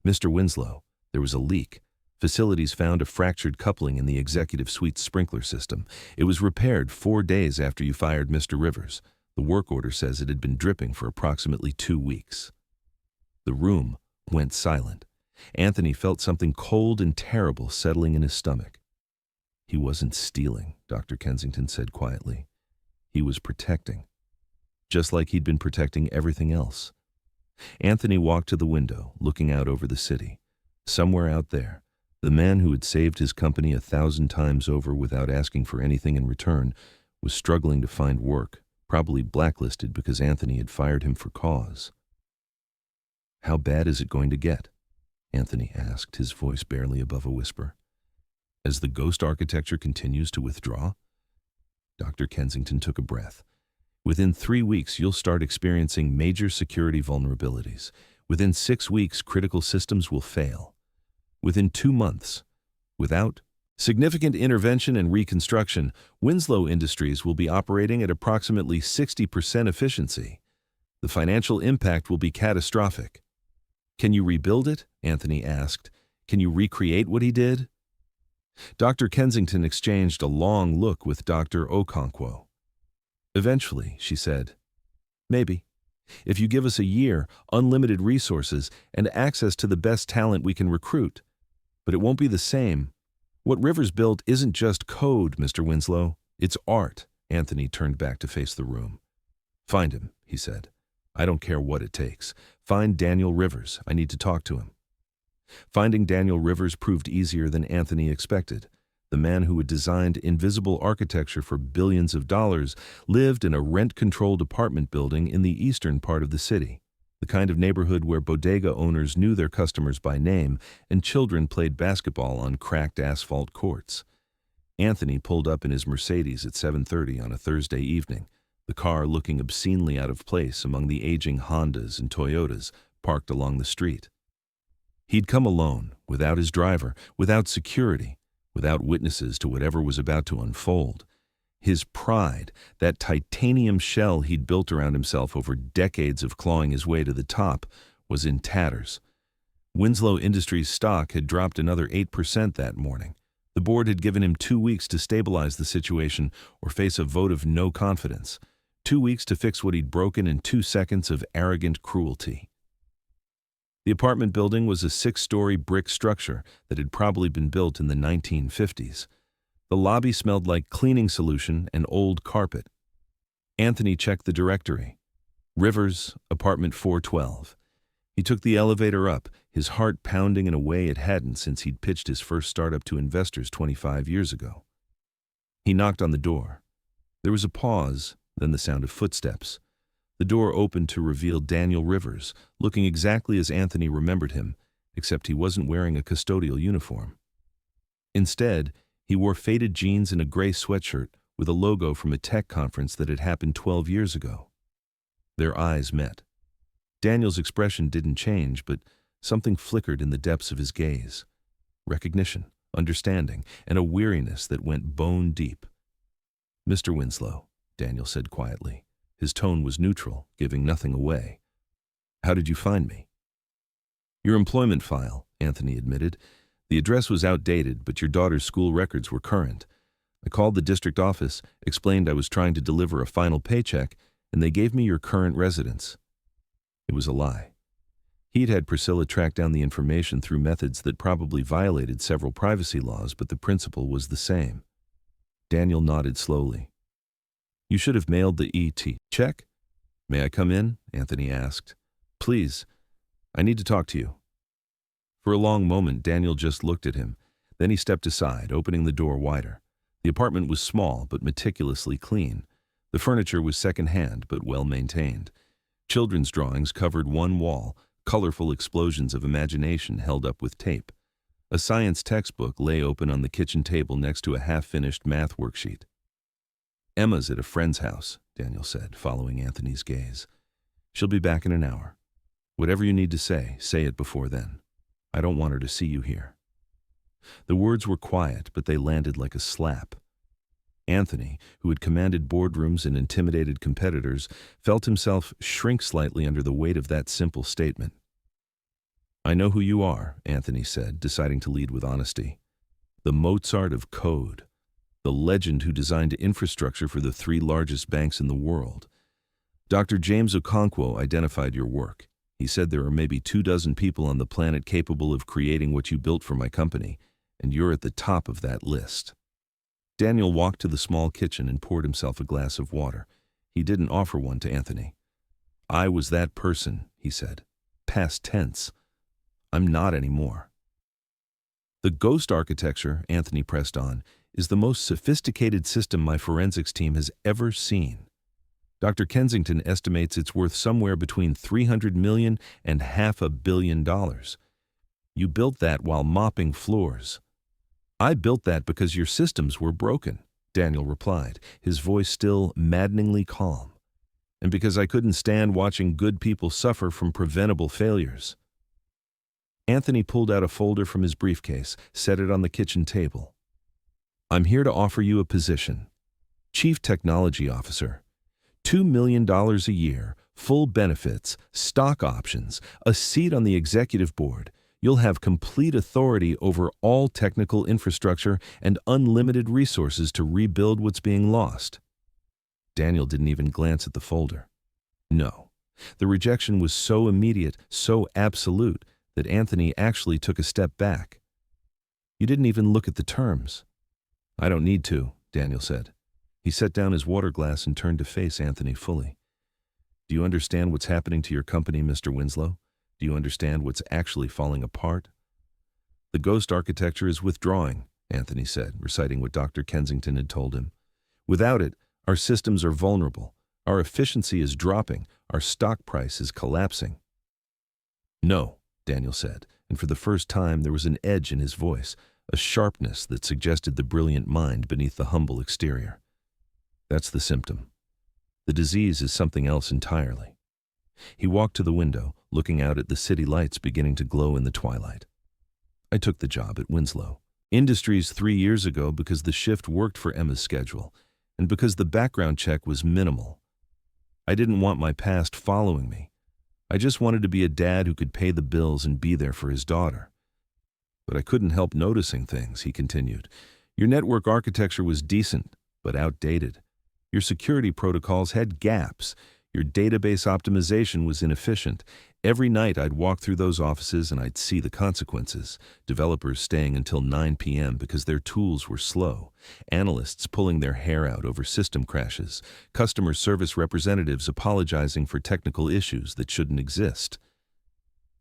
"Mr. Winslow, there was a leak. Facilities found a fractured coupling in the executive suite sprinkler system. It was repaired 4 days after you fired Mr. Rivers. The work order says it had been dripping for approximately 2 weeks. The room went silent. Anthony felt something cold and terrible settling in his stomach. "He wasn't stealing," Dr. Kensington said quietly. "He was protecting. Just like he'd been protecting everything else." Anthony walked to the window, looking out over the city. Somewhere out there, the man who had saved his company 1,000 times over without asking for anything in return was struggling to find work, probably blacklisted because Anthony had fired him for cause. "How bad is it going to get?" Anthony asked, his voice barely above a whisper. "As the ghost architecture continues to withdraw?" Dr. Kensington took a breath. "Within 3 weeks, you'll start experiencing major security vulnerabilities. Within 6 weeks, critical systems will fail. Within 2 months, without significant intervention and reconstruction, Winslow Industries will be operating at approximately 60% efficiency. The financial impact will be catastrophic." "Can you rebuild it?" Anthony asked. "Can you recreate what he did?" Dr. Kensington exchanged a long look with Dr. Okonkwo. "Eventually," she said. "Maybe. If you give us a year, unlimited resources, and access to the best talent we can recruit. But it won't be the same. What Rivers built isn't just code, Mr. Winslow. It's art." Anthony turned back to face the room. "Find him," he said. "I don't care what it takes. Find Daniel Rivers. I need to talk to him." Finding Daniel Rivers proved easier than Anthony expected. The man who had designed invisible architecture for billions of dollars lived in a rent-controlled apartment building in the eastern part of the city, the kind of neighborhood where bodega owners knew their customers by name and children played basketball on cracked asphalt courts. Anthony pulled up in his Mercedes at 7:30 on a Thursday evening, the car looking obscenely out of place among the aging Hondas and Toyotas parked along the street. He'd come alone, without his driver, without security, without witnesses to whatever was about to unfold. His pride, that titanium shell he'd built around himself over decades of clawing his way to the top, was in tatters. Winslow Industries stock had dropped another 8% that morning. The board had given him 2 weeks to stabilize the situation or face a vote of no confidence. 2 weeks to fix what he'd broken in 2 seconds of arrogant cruelty. The apartment building was a 6-story brick structure that had probably been built in the 1950s. The lobby smelled like cleaning solution and old carpet. Anthony checked the directory. Rivers, apartment 412. He took the elevator up, his heart pounding in a way it hadn't since he'd pitched his first startup to investors 25 years ago. He knocked on the door. There was a pause, then the sound of footsteps. The door opened to reveal Daniel Rivers, looking exactly as Anthony remembered him, except he wasn't wearing a custodial uniform. Instead, he wore faded jeans and a gray sweatshirt with a logo from a tech conference that had happened 12 years ago. Their eyes met. Daniel's expression didn't change, but something flickered in the depths of his gaze. Recognition, understanding, and a weariness that went bone deep. Mr. Winslow, Daniel said quietly. His tone was neutral, giving nothing away. How did you find me? Your employment file, Anthony admitted. The address was outdated, but your daughter's school records were current. I called the district office, explained I was trying to deliver a final paycheck, and they gave me your current residence. It was a lie. He'd had Priscilla track down the information through methods that probably violated several privacy laws, but the principle was the same. Daniel nodded slowly. You should have mailed the ET check. May I come in? Anthony asked. Please. I need to talk to you. For a long moment, Daniel just looked at him. Then he stepped aside, opening the door wider. The apartment was small but meticulously clean. The furniture was second-hand but well-maintained. Children's drawings covered one wall, colorful explosions of imagination held up with tape. A science textbook lay open on the kitchen table next to a half-finished math worksheet. Emma's at a friend's house, Daniel said, following Anthony's gaze. She'll be back in an hour. Whatever you need to say it before then. I don't want her to see you here. The words were quiet, but they landed like a slap. Anthony, who had commanded boardrooms and intimidated competitors, felt himself shrink slightly under the weight of that simple statement. I know who you are, Anthony said, deciding to lead with honesty. The Mozart of code. The legend who designed infrastructure for the 3 largest banks in the world. Dr. James Okonkwo identified your work. He said there are maybe 24 people on the planet capable of creating what you built for my company, and you're at the top of that list. Daniel walked to the small kitchen and poured himself a glass of water. He didn't offer one to Anthony. I was that person, he said. Past tense. I'm not anymore. The ghost architecture, Anthony pressed on, is the most sophisticated system my forensics team has ever seen. Dr. Kensington estimates it's worth somewhere between $300 million and $500 million. You built that while mopping floors. I built that because your systems were broken, Daniel replied, his voice still maddeningly calm. And because I couldn't stand watching good people suffer from preventable failures. Anthony pulled out a folder from his briefcase, set it on the kitchen table. I'm here to offer you a position. Chief Technology Officer. $2 million a year, full benefits, stock options, a seat on the executive board. You'll have complete authority over all technical infrastructure and unlimited resources to rebuild what's being lost. Daniel didn't even glance at the folder. No. The rejection was so immediate, so absolute, that Anthony actually took a step back. You didn't even look at the terms. I don't need to, Daniel said. He set down his water glass and turned to face Anthony fully. Do you understand what's happening to your company, Mr. Winslow? Do you understand what's actually falling apart? The ghost architecture is withdrawing, Anthony said, reciting what Dr. Kensington had told him. Without it, our systems are vulnerable. Our efficiency is dropping. Our stock price is collapsing. No, Daniel said, and for the first time there was an edge in his voice, a sharpness that suggested the brilliant mind beneath the humble exterior. That's the symptom. The disease is something else entirely. He walked to the window, looking out at the city lights beginning to glow in the twilight. I took the job at Winslow Industries 3 years ago because the shift worked for Emma's schedule, and because the background check was minimal. I didn't want my past following me. I just wanted to be a dad who could pay the bills and be there for his daughter. But I couldn't help noticing things, he continued. Your network architecture was decent, but outdated. Your security protocols had gaps. Your database optimization was inefficient. Every night I'd walk through those offices and I'd see the consequences. Developers staying until 9 p.m. because their tools were slow. Analysts pulling their hair out over system crashes. Customer service representatives apologizing for technical issues that shouldn't exist.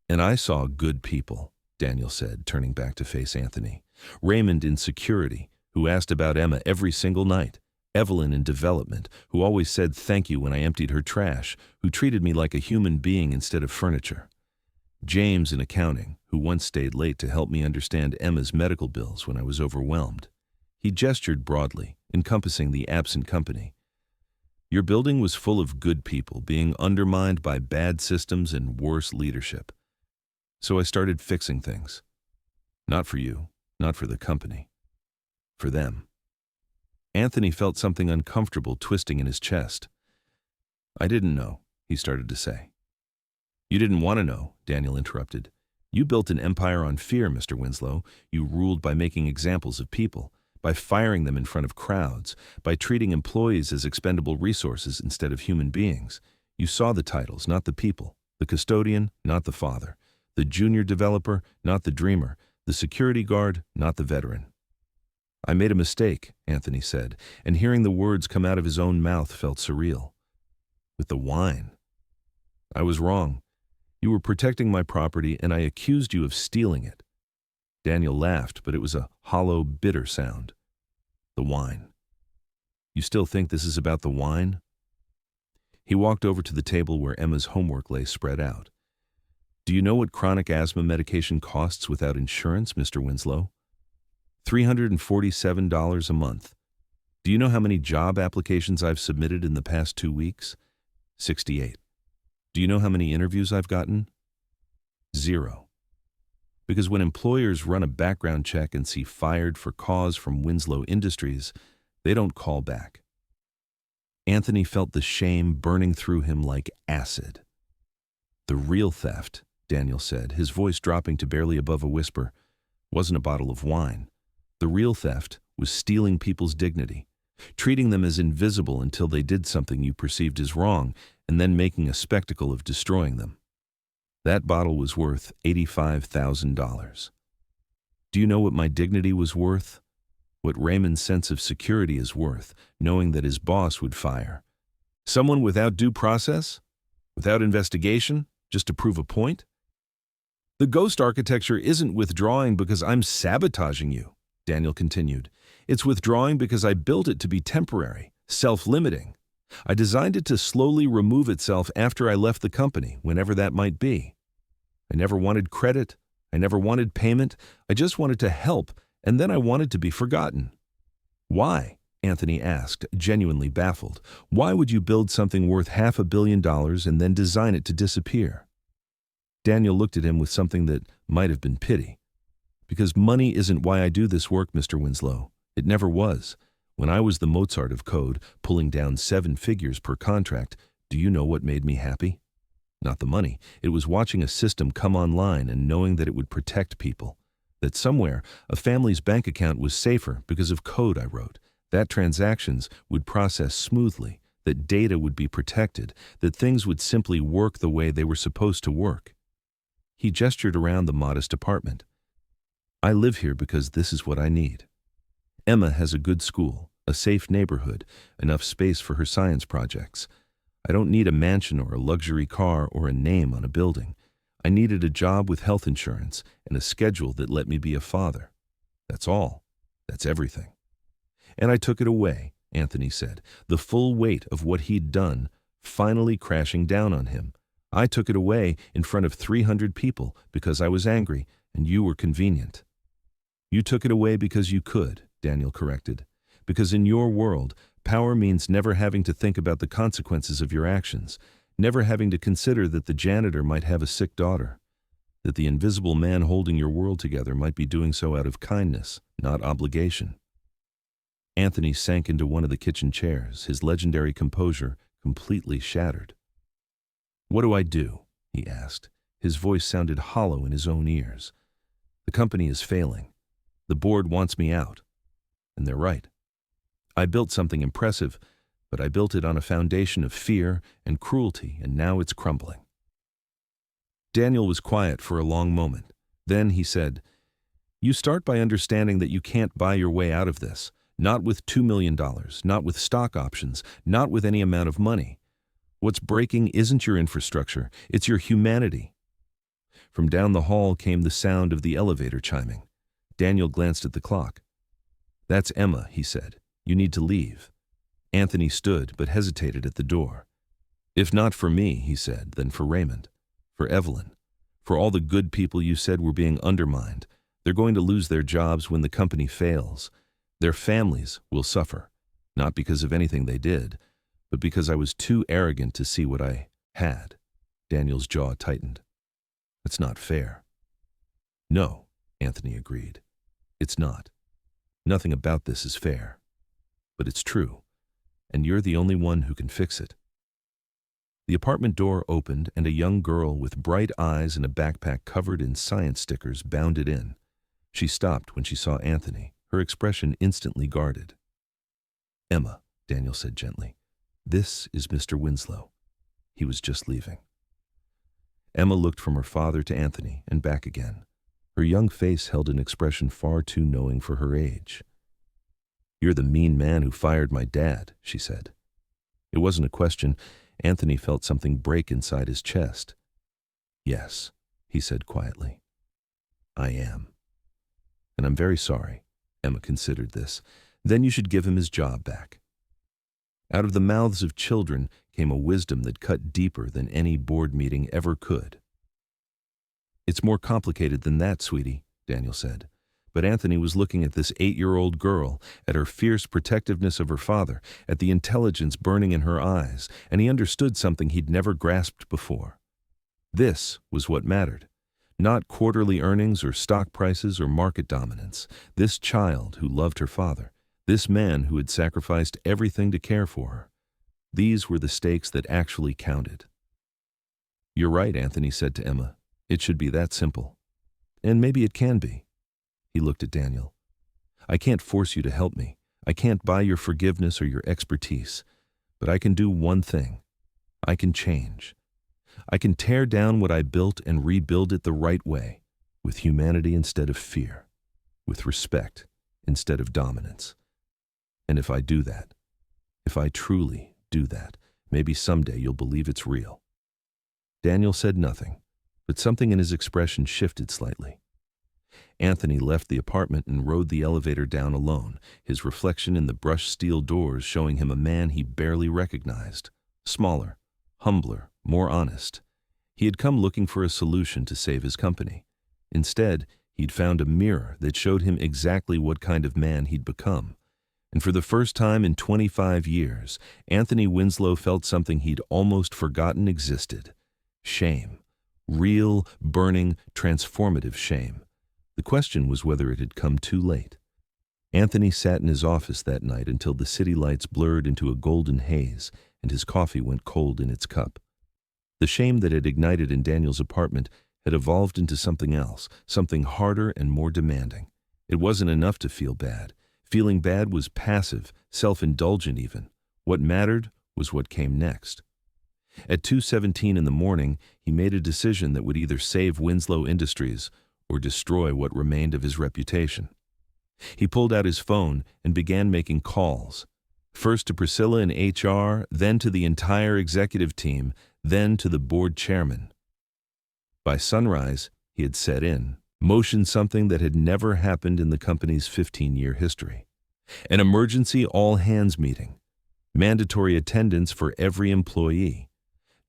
And I saw good people, Daniel said, turning back to face Anthony. Raymond in security, who asked about Emma every single night. Evelyn in development, who always said thank you when I emptied her trash, who treated me like a human being instead of furniture. James in accounting, who once stayed late to help me understand Emma's medical bills when I was overwhelmed. He gestured broadly, encompassing the absent company. Your building was full of good people being undermined by bad systems and worse leadership. So I started fixing things. Not for you, not for the company. For them. Anthony felt something uncomfortable twisting in his chest. "I didn't know," he started to say. "You didn't want to know," Daniel interrupted. "You built an empire on fear, Mr. Winslow. You ruled by making examples of people, by firing them in front of crowds, by treating employees as expendable resources instead of human beings. You saw the titles, not the people, the custodian, not the father, the junior developer, not the dreamer, the security guard, not the veteran." "I made a mistake," Anthony said, and hearing the words come out of his own mouth felt surreal. "With the wine. I was wrong. You were protecting my property, and I accused you of stealing it." Daniel laughed, but it was a hollow, bitter sound. "The wine. You still think this is about the wine?" He walked over to the table where Emma's homework lay spread out. "Do you know what chronic asthma medication costs without insurance, Mr. Winslow? $347 a month. Do you know how many job applications I've submitted in the past 2 weeks? 68. Do you know how many interviews I've gotten? 0. Because when employers run a background check and see fired for cause from Winslow Industries, they don't call back." Anthony felt the shame burning through him like acid. "The real theft," Daniel said, his voice dropping to barely above a whisper, "wasn't a bottle of wine. The real theft was stealing people's dignity, treating them as invisible until they did something you perceived as wrong, and then making a spectacle of destroying them. That bottle was worth $85,000. Do you know what my dignity was worth? What Raymond's sense of security is worth, knowing that his boss would fire someone without due process? Without investigation? Just to prove a point? The ghost architecture isn't withdrawing because I'm sabotaging you," Daniel continued. "It's withdrawing because I built it to be temporary, self-limiting. I designed it to slowly remove itself after I left the company, whenever that might be. I never wanted credit. I never wanted payment. I just wanted to help, and then I wanted to be forgotten." "Why?" Anthony asked, genuinely baffled. "Why would you build something worth $500 million and then design it to disappear?" Daniel looked at him with something that might have been pity. "Because money isn't why I do this work, Mr. Winslow. It never was. When I was the Mozart of code, pulling down 7 figures per contract, do you know what made me happy? Not the money. It was watching a system come online and knowing that it would protect people. That somewhere, a family's bank account was safer because of code I wrote. That transactions would process smoothly. That data would be protected. That things would simply work the way they were supposed to work." He gestured around the modest apartment. "I live here because this is what I need. Emma has a good school, a safe neighborhood, enough space for her science projects. I don't need a mansion or a luxury car or a name on a building. I needed a job with health insurance and a schedule that let me be a father. That's all. That's everything. And I took it away," Anthony said, the full weight of what he'd done finally crashing down on him. "I took it away in front of 300 people because I was angry and you were convenient." "You took it away because you could," Daniel corrected. "Because in your world, power means never having to think about the consequences of your actions, never having to consider that the janitor might have a sick daughter, that the invisible man holding your world together might be doing so out of kindness, not obligation." Anthony sank into one of the kitchen chairs, his legendary composure completely shattered. "What do I do?" he asked. His voice sounded hollow in his own ears. "The company is failing. The board wants me out. And they're right. I built something impressive, but I built it on a foundation of fear and cruelty, and now it's crumbling." Daniel was quiet for a long moment. Then he said, "You start by understanding that you can't buy your way out of this. Not with $2 million, not with stock options, not with any amount of money. What's breaking isn't your infrastructure, it's your humanity." From down the hall came the sound of the elevator chiming. Daniel glanced at the clock. "That's Emma," he said. "You need to leave." Anthony stood, but hesitated at the door. "If not for me," he said, "then for Raymond, for Evelyn, for all the good people you said were being undermined. They're going to lose their jobs when the company fails. Their families will suffer, not because of anything they did, but because I was too arrogant to see what I had." Daniel's jaw tightened. "It's not fair." "No," Anthony agreed. "It's not. Nothing about this is fair." but it's true, and you're the only one who can fix it." The apartment door opened and a young girl with bright eyes and a backpack covered in science stickers bounded in. She stopped when she saw Anthony, her expression instantly guarded. "Emma," Daniel said gently, "this is Mr. Winslow. He was just leaving." Emma looked from her father to Anthony and back again. Her young face held an expression far too knowing for her age. "You're the mean man who fired my dad," she said. It wasn't a question. Anthony felt something break inside his chest. "Yes," he said quietly. "I am. And I'm very sorry." Emma considered this. "Then you should give him his job back." Out of the mouths of children came a wisdom that cut deeper than any board meeting ever could. "It's more complicated than that, sweetie," Daniel said. But Anthony was looking at this 8-year-old girl, at her fierce protectiveness of her father, at the intelligence burning in her eyes, and he understood something he'd never grasped before. This was what mattered. Not quarterly earnings or stock prices or market dominance. This child who loved her father. This man who had sacrificed everything to care for her. These were the stakes that actually counted. "You're right," Anthony said to Emma. "It should be that simple. And maybe it can be." He looked at Daniel. "I can't force you to help me. I can't buy your forgiveness or your expertise. But I can do one thing. I can change. I can tear down what I built and rebuild it the right way, with humanity instead of fear, with respect instead of dominance. And if I do that, if I truly do that, maybe someday you'll believe it's real." Daniel said nothing, but something in his expression shifted slightly. Anthony left the apartment and rode the elevator down alone, his reflection in the brushed steel doors showing him a man he barely recognized. Smaller, humbler, more honest. He had come looking for a solution to save his company. Instead, he'd found a mirror that showed him exactly what kind of man he'd become. And for the first time in 25 years, Anthony Winslow felt something he'd almost forgotten existed. Shame. Real, burning, transformative shame. The question was whether it had come too late. Anthony sat in his office that night until the city lights blurred into a golden haze and his coffee went cold in its cup. The shame that had ignited in Daniel's apartment had evolved into something else, something harder and more demanding. It wasn't enough to feel bad. Feeling bad was passive, self-indulgent even. What mattered was what came next. At 2:17 in the morning, he made a decision that would either save Winslow Industries or destroy what remained of his reputation. He pulled out his phone and began making calls. First to Priscilla in HR, then to the entire executive team, then to the board chairman. By sunrise, he had set in motion something that had never happened in the company's 15-year history. An emergency all-hands meeting. Mandatory attendance for every employee.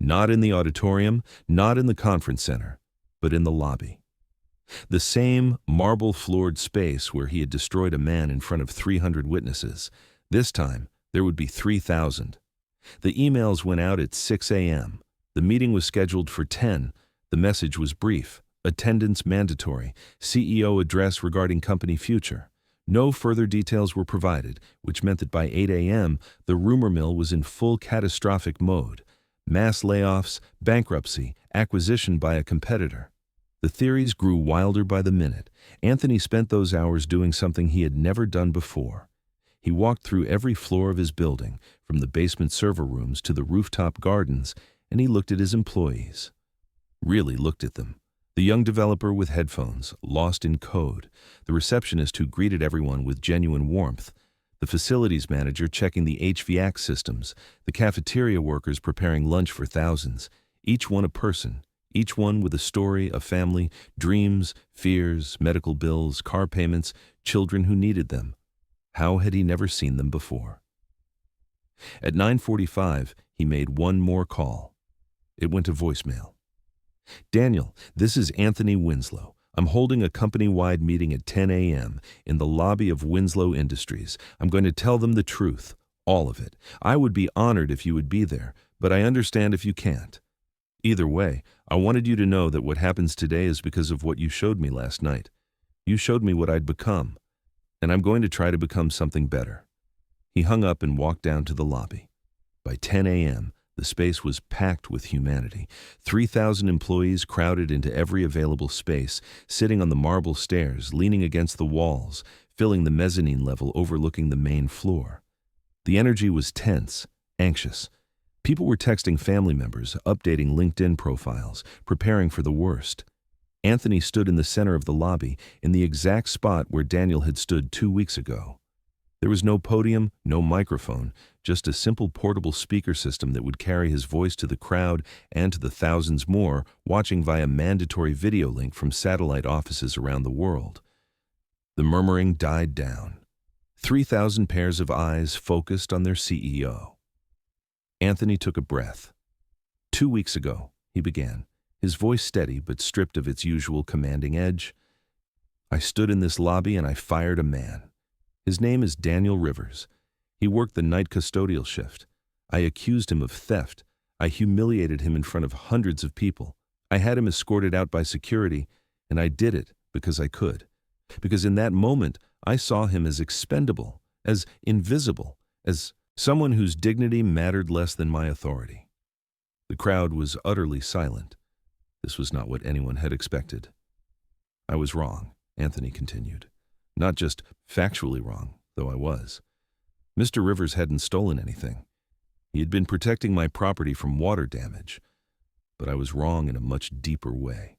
Not in the auditorium, not in the conference center, but in the lobby. The same marble-floored space where he had destroyed a man in front of 300 witnesses. This time, there would be 3,000. The emails went out at 6 a.m. The meeting was scheduled for 10. The message was brief. Attendance mandatory. CEO address regarding company future. No further details were provided, which meant that by 8 a.m., the rumor mill was in full catastrophic mode. Mass layoffs, bankruptcy, acquisition by a competitor. The theories grew wilder by the minute. Anthony spent those hours doing something he had never done before. He walked through every floor of his building, from the basement server rooms to the rooftop gardens, and he looked at his employees. Really looked at them. The young developer with headphones, lost in code. The receptionist who greeted everyone with genuine warmth. The facilities manager checking the HVAC systems. The cafeteria workers preparing lunch for thousands. Each one a person. Each one with a story, a family, dreams, fears, medical bills, car payments, children who needed them. How had he never seen them before? At 9:45, he made one more call. It went to voicemail. "Daniel, this is Anthony Winslow. I'm holding a company-wide meeting at 10 a.m. in the lobby of Winslow Industries. I'm going to tell them the truth, all of it. I would be honored if you would be there, but I understand if you can't. Either way, I wanted you to know that what happens today is because of what you showed me last night. You showed me what I'd become, and I'm going to try to become something better." He hung up and walked down to the lobby. By 10 a.m., the space was packed with humanity. 3,000 employees crowded into every available space, sitting on the marble stairs, leaning against the walls, filling the mezzanine level overlooking the main floor. The energy was tense, anxious. People were texting family members, updating LinkedIn profiles, preparing for the worst. Anthony stood in the center of the lobby, in the exact spot where Daniel had stood 2 weeks ago. There was no podium, no microphone, just a simple portable speaker system that would carry his voice to the crowd and to the thousands more watching via mandatory video link from satellite offices around the world. The murmuring died down. 3,000 pairs of eyes focused on their CEO. Anthony took a breath. 2 weeks ago, he began, his voice steady but stripped of its usual commanding edge. I stood in this lobby and I fired a man. His name is Daniel Rivers. He worked the night custodial shift. I accused him of theft. I humiliated him in front of hundreds of people. I had him escorted out by security, and I did it because I could. Because in that moment, I saw him as expendable, as invisible, as someone whose dignity mattered less than my authority. The crowd was utterly silent. This was not what anyone had expected. I was wrong, Anthony continued. Not just factually wrong, though I was. Mr. Rivers hadn't stolen anything. He had been protecting my property from water damage. But I was wrong in a much deeper way.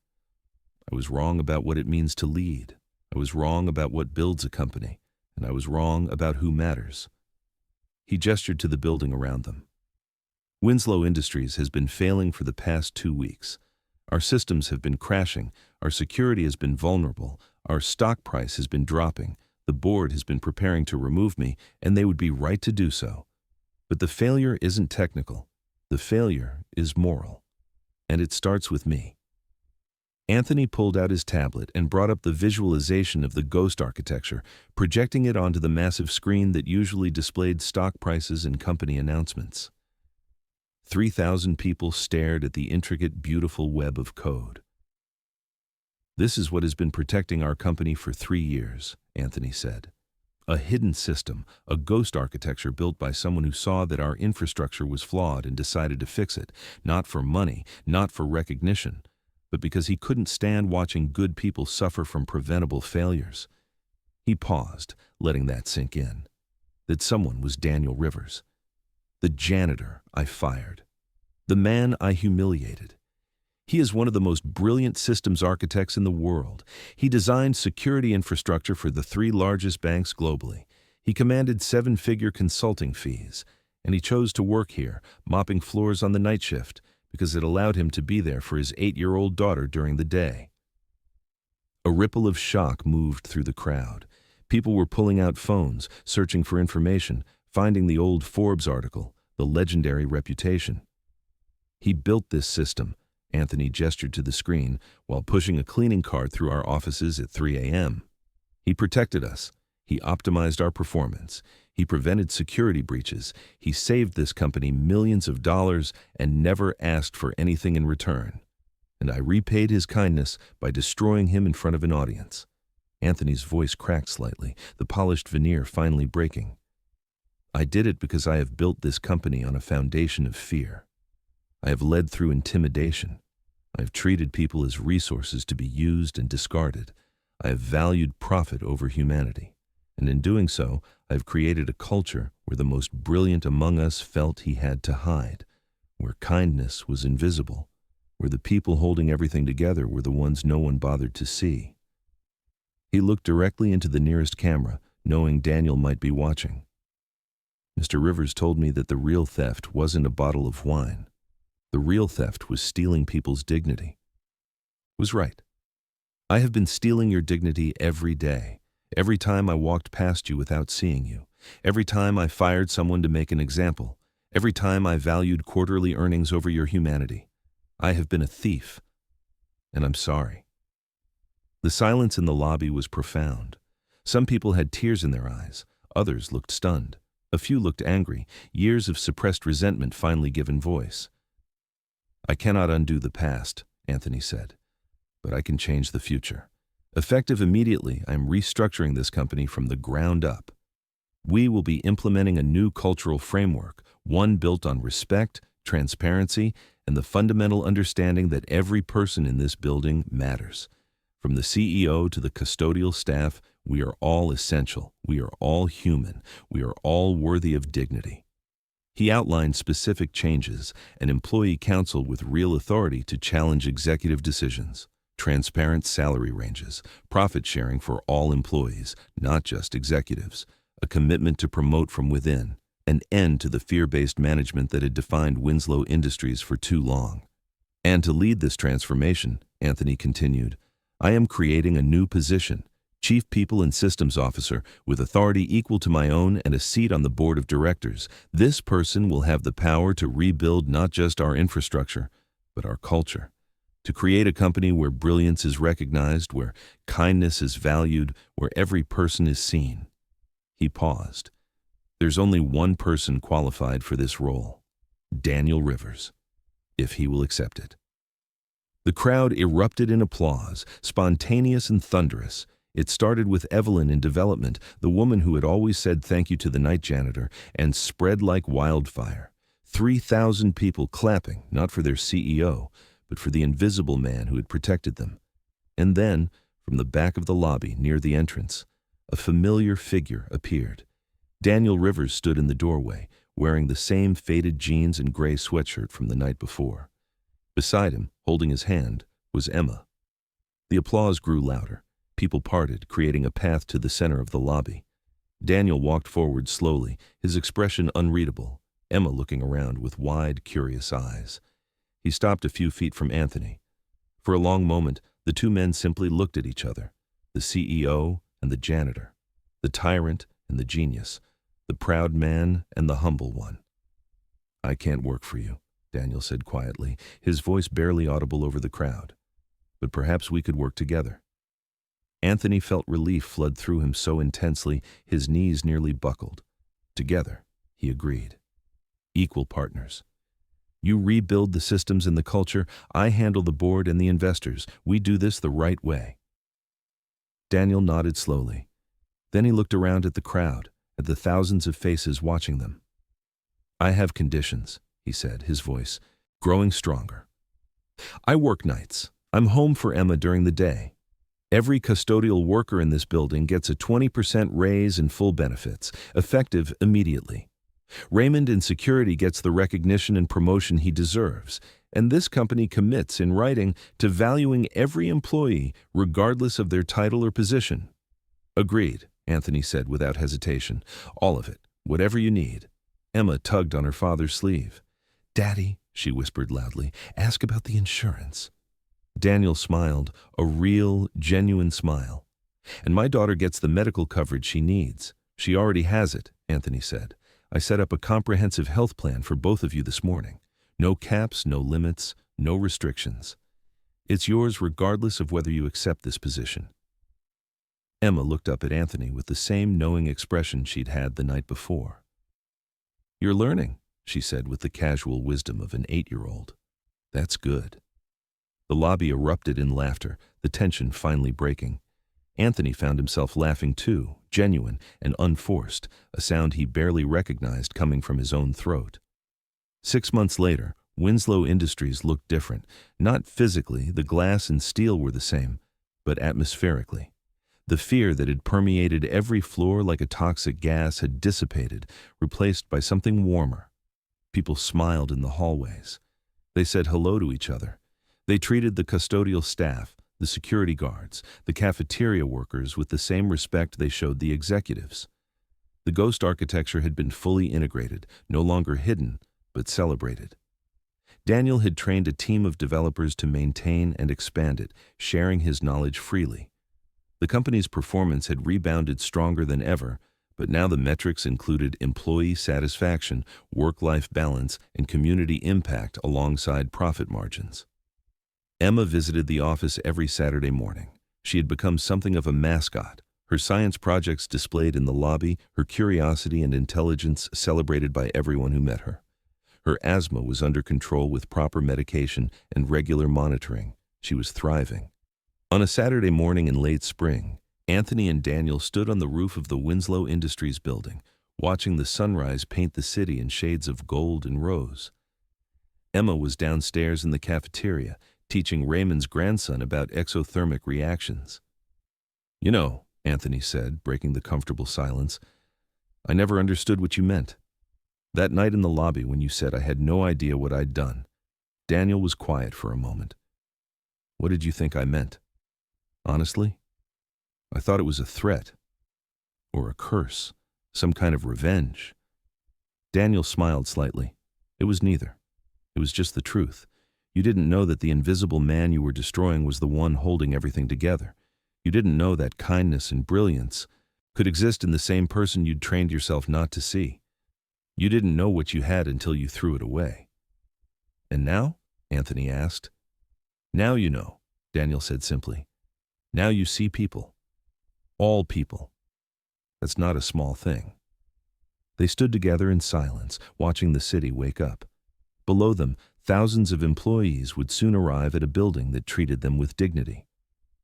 I was wrong about what it means to lead. I was wrong about what builds a company. And I was wrong about who matters. He gestured to the building around them. Winslow Industries has been failing for the past 2 weeks. Our systems have been crashing. Our security has been vulnerable. Our stock price has been dropping. The board has been preparing to remove me, and they would be right to do so. But the failure isn't technical. The failure is moral. And it starts with me. Anthony pulled out his tablet and brought up the visualization of the ghost architecture, projecting it onto the massive screen that usually displayed stock prices and company announcements. 3,000 people stared at the intricate, beautiful web of code. This is what has been protecting our company for 3 years, Anthony said. A hidden system, a ghost architecture built by someone who saw that our infrastructure was flawed and decided to fix it, not for money, not for recognition, but because he couldn't stand watching good people suffer from preventable failures. He paused, letting that sink in. That someone was Daniel Rivers. The janitor I fired. The man I humiliated. He is one of the most brilliant systems architects in the world. He designed security infrastructure for the 3 largest banks globally. He commanded 7-figure consulting fees, and he chose to work here, mopping floors on the night shift, because it allowed him to be there for his 8-year-old daughter during the day. A ripple of shock moved through the crowd. People were pulling out phones, searching for information, finding the old Forbes article, the legendary reputation. He built this system. Anthony gestured to the screen while pushing a cleaning cart through our offices at 3 a.m. He protected us. He optimized our performance. He prevented security breaches. He saved this company millions of dollars and never asked for anything in return. And I repaid his kindness by destroying him in front of an audience. Anthony's voice cracked slightly, the polished veneer finally breaking. I did it because I have built this company on a foundation of fear. I have led through intimidation. I have treated people as resources to be used and discarded. I have valued profit over humanity. And in doing so, I have created a culture where the most brilliant among us felt he had to hide, where kindness was invisible, where the people holding everything together were the ones no one bothered to see. He looked directly into the nearest camera, knowing Daniel might be watching. Mr. Rivers told me that the real theft wasn't a bottle of wine. The real theft was stealing people's dignity. Was right. I have been stealing your dignity every day, every time I walked past you without seeing you, every time I fired someone to make an example, every time I valued quarterly earnings over your humanity. I have been a thief, and I'm sorry. The silence in the lobby was profound. Some people had tears in their eyes, others looked stunned. A few looked angry, years of suppressed resentment finally given voice. I cannot undo the past, Anthony said, but I can change the future. Effective immediately, I am restructuring this company from the ground up. We will be implementing a new cultural framework, one built on respect, transparency, and the fundamental understanding that every person in this building matters. From the CEO to the custodial staff, we are all essential. We are all human. We are all worthy of dignity. He outlined specific changes, an employee council with real authority to challenge executive decisions, transparent salary ranges, profit sharing for all employees, not just executives, a commitment to promote from within, an end to the fear-based management that had defined Winslow Industries for too long. And to lead this transformation, Anthony continued, I am creating a new position, Chief People and Systems Officer, with authority equal to my own and a seat on the board of directors. This person will have the power to rebuild not just our infrastructure, but our culture. To create a company where brilliance is recognized, where kindness is valued, where every person is seen. He paused. There's only one person qualified for this role, Daniel Rivers, if he will accept it. The crowd erupted in applause, spontaneous and thunderous. It started with Evelyn in development, the woman who had always said thank you to the night janitor, and spread like wildfire. 3,000 people clapping, not for their CEO, but for the invisible man who had protected them. And then, from the back of the lobby near the entrance, a familiar figure appeared. Daniel Rivers stood in the doorway, wearing the same faded jeans and gray sweatshirt from the night before. Beside him, holding his hand, was Emma. The applause grew louder. People parted, creating a path to the center of the lobby. Daniel walked forward slowly, his expression unreadable, Emma looking around with wide, curious eyes. He stopped a few feet from Anthony. For a long moment, the two men simply looked at each other, the CEO and the janitor, the tyrant and the genius, the proud man and the humble one. I can't work for you, Daniel said quietly, his voice barely audible over the crowd. But perhaps we could work together. Anthony felt relief flood through him so intensely his knees nearly buckled. Together, he agreed. Equal partners. You rebuild the systems and the culture, I handle the board and the investors. We do this the right way. Daniel nodded slowly. Then he looked around at the crowd, at the thousands of faces watching them. I have conditions, he said, his voice growing stronger. I work nights. I'm home for Emma during the day. Every custodial worker in this building gets a 20% raise and full benefits, effective immediately. Raymond in security gets the recognition and promotion he deserves, and this company commits in writing to valuing every employee regardless of their title or position. Agreed, Anthony said without hesitation. All of it, whatever you need. Emma tugged on her father's sleeve. Daddy, she whispered loudly, ask about the insurance. Daniel smiled, a real, genuine smile. And my daughter gets the medical coverage she needs. She already has it, Anthony said. I set up a comprehensive health plan for both of you this morning. No caps, no limits, no restrictions. It's yours regardless of whether you accept this position. Emma looked up at Anthony with the same knowing expression she'd had the night before. You're learning, she said with the casual wisdom of an 8-year-old. That's good. The lobby erupted in laughter, the tension finally breaking. Anthony found himself laughing too, genuine and unforced, a sound he barely recognized coming from his own throat. 6 months later, Winslow Industries looked different. Not physically, the glass and steel were the same, but atmospherically. The fear that had permeated every floor like a toxic gas had dissipated, replaced by something warmer. People smiled in the hallways. They said hello to each other. They treated the custodial staff, the security guards, the cafeteria workers with the same respect they showed the executives. The ghost architecture had been fully integrated, no longer hidden, but celebrated. Daniel had trained a team of developers to maintain and expand it, sharing his knowledge freely. The company's performance had rebounded stronger than ever, but now the metrics included employee satisfaction, work-life balance, and community impact alongside profit margins. Emma visited the office every Saturday morning. She had become something of a mascot, her science projects displayed in the lobby, her curiosity and intelligence celebrated by everyone who met her. Her asthma was under control with proper medication and regular monitoring. She was thriving. On a Saturday morning in late spring, Anthony and Daniel stood on the roof of the Winslow Industries building, watching the sunrise paint the city in shades of gold and rose. Emma was downstairs in the cafeteria, teaching Raymond's grandson about exothermic reactions. "You know," Anthony said, breaking the comfortable silence, "I never understood what you meant. That night in the lobby when you said I had no idea what I'd done." Daniel was quiet for a moment. "What did you think I meant?" "Honestly, I thought it was a threat. Or a curse. Some kind of revenge." Daniel smiled slightly. "It was neither. It was just the truth. You didn't know that the invisible man you were destroying was the one holding everything together. You didn't know that kindness and brilliance could exist in the same person you'd trained yourself not to see. You didn't know what you had until you threw it away." "And now?" Anthony asked. "Now you know," Daniel said simply. "Now you see people. All people. That's not a small thing." They stood together in silence, watching the city wake up. Below them, thousands of employees would soon arrive at a building that treated them with dignity.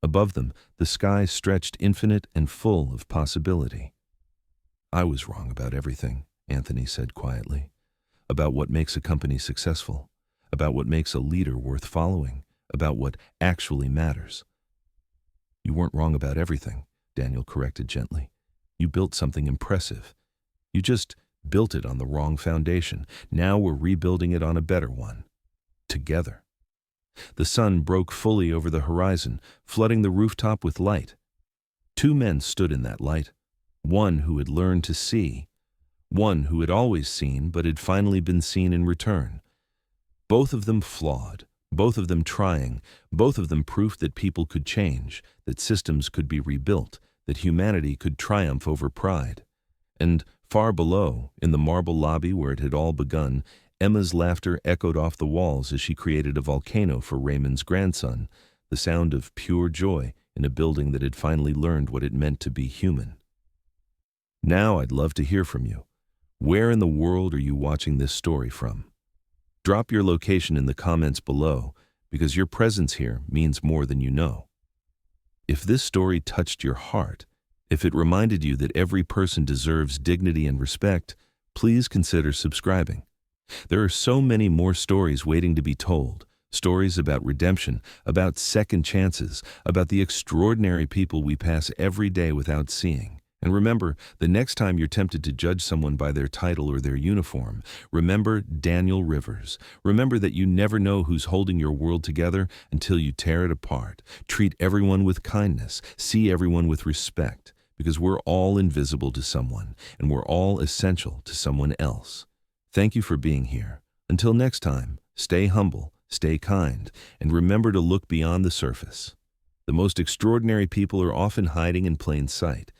Above them, the sky stretched infinite and full of possibility. "I was wrong about everything," Anthony said quietly. "About what makes a company successful, about what makes a leader worth following, about what actually matters." "You weren't wrong about everything," Daniel corrected gently. "You built something impressive. You just built it on the wrong foundation. Now we're rebuilding it on a better one. Together." The sun broke fully over the horizon, flooding the rooftop with light. Two men stood in that light, one who had learned to see, one who had always seen but had finally been seen in return. Both of them flawed, both of them trying, both of them proof that people could change, that systems could be rebuilt, that humanity could triumph over pride. And far below, in the marble lobby where it had all begun, Emma's laughter echoed off the walls as she created a volcano for Raymond's grandson, the sound of pure joy in a building that had finally learned what it meant to be human. Now I'd love to hear from you. Where in the world are you watching this story from? Drop your location in the comments below, because your presence here means more than you know. If this story touched your heart, if it reminded you that every person deserves dignity and respect, please consider subscribing. There are so many more stories waiting to be told, stories about redemption, about second chances, about the extraordinary people we pass every day without seeing. And remember, the next time you're tempted to judge someone by their title or their uniform, remember Daniel Rivers. Remember that you never know who's holding your world together until you tear it apart. Treat everyone with kindness, see everyone with respect, because we're all invisible to someone, and we're all essential to someone else. Thank you for being here. Until next time, stay humble, stay kind, and remember to look beyond the surface. The most extraordinary people are often hiding in plain sight,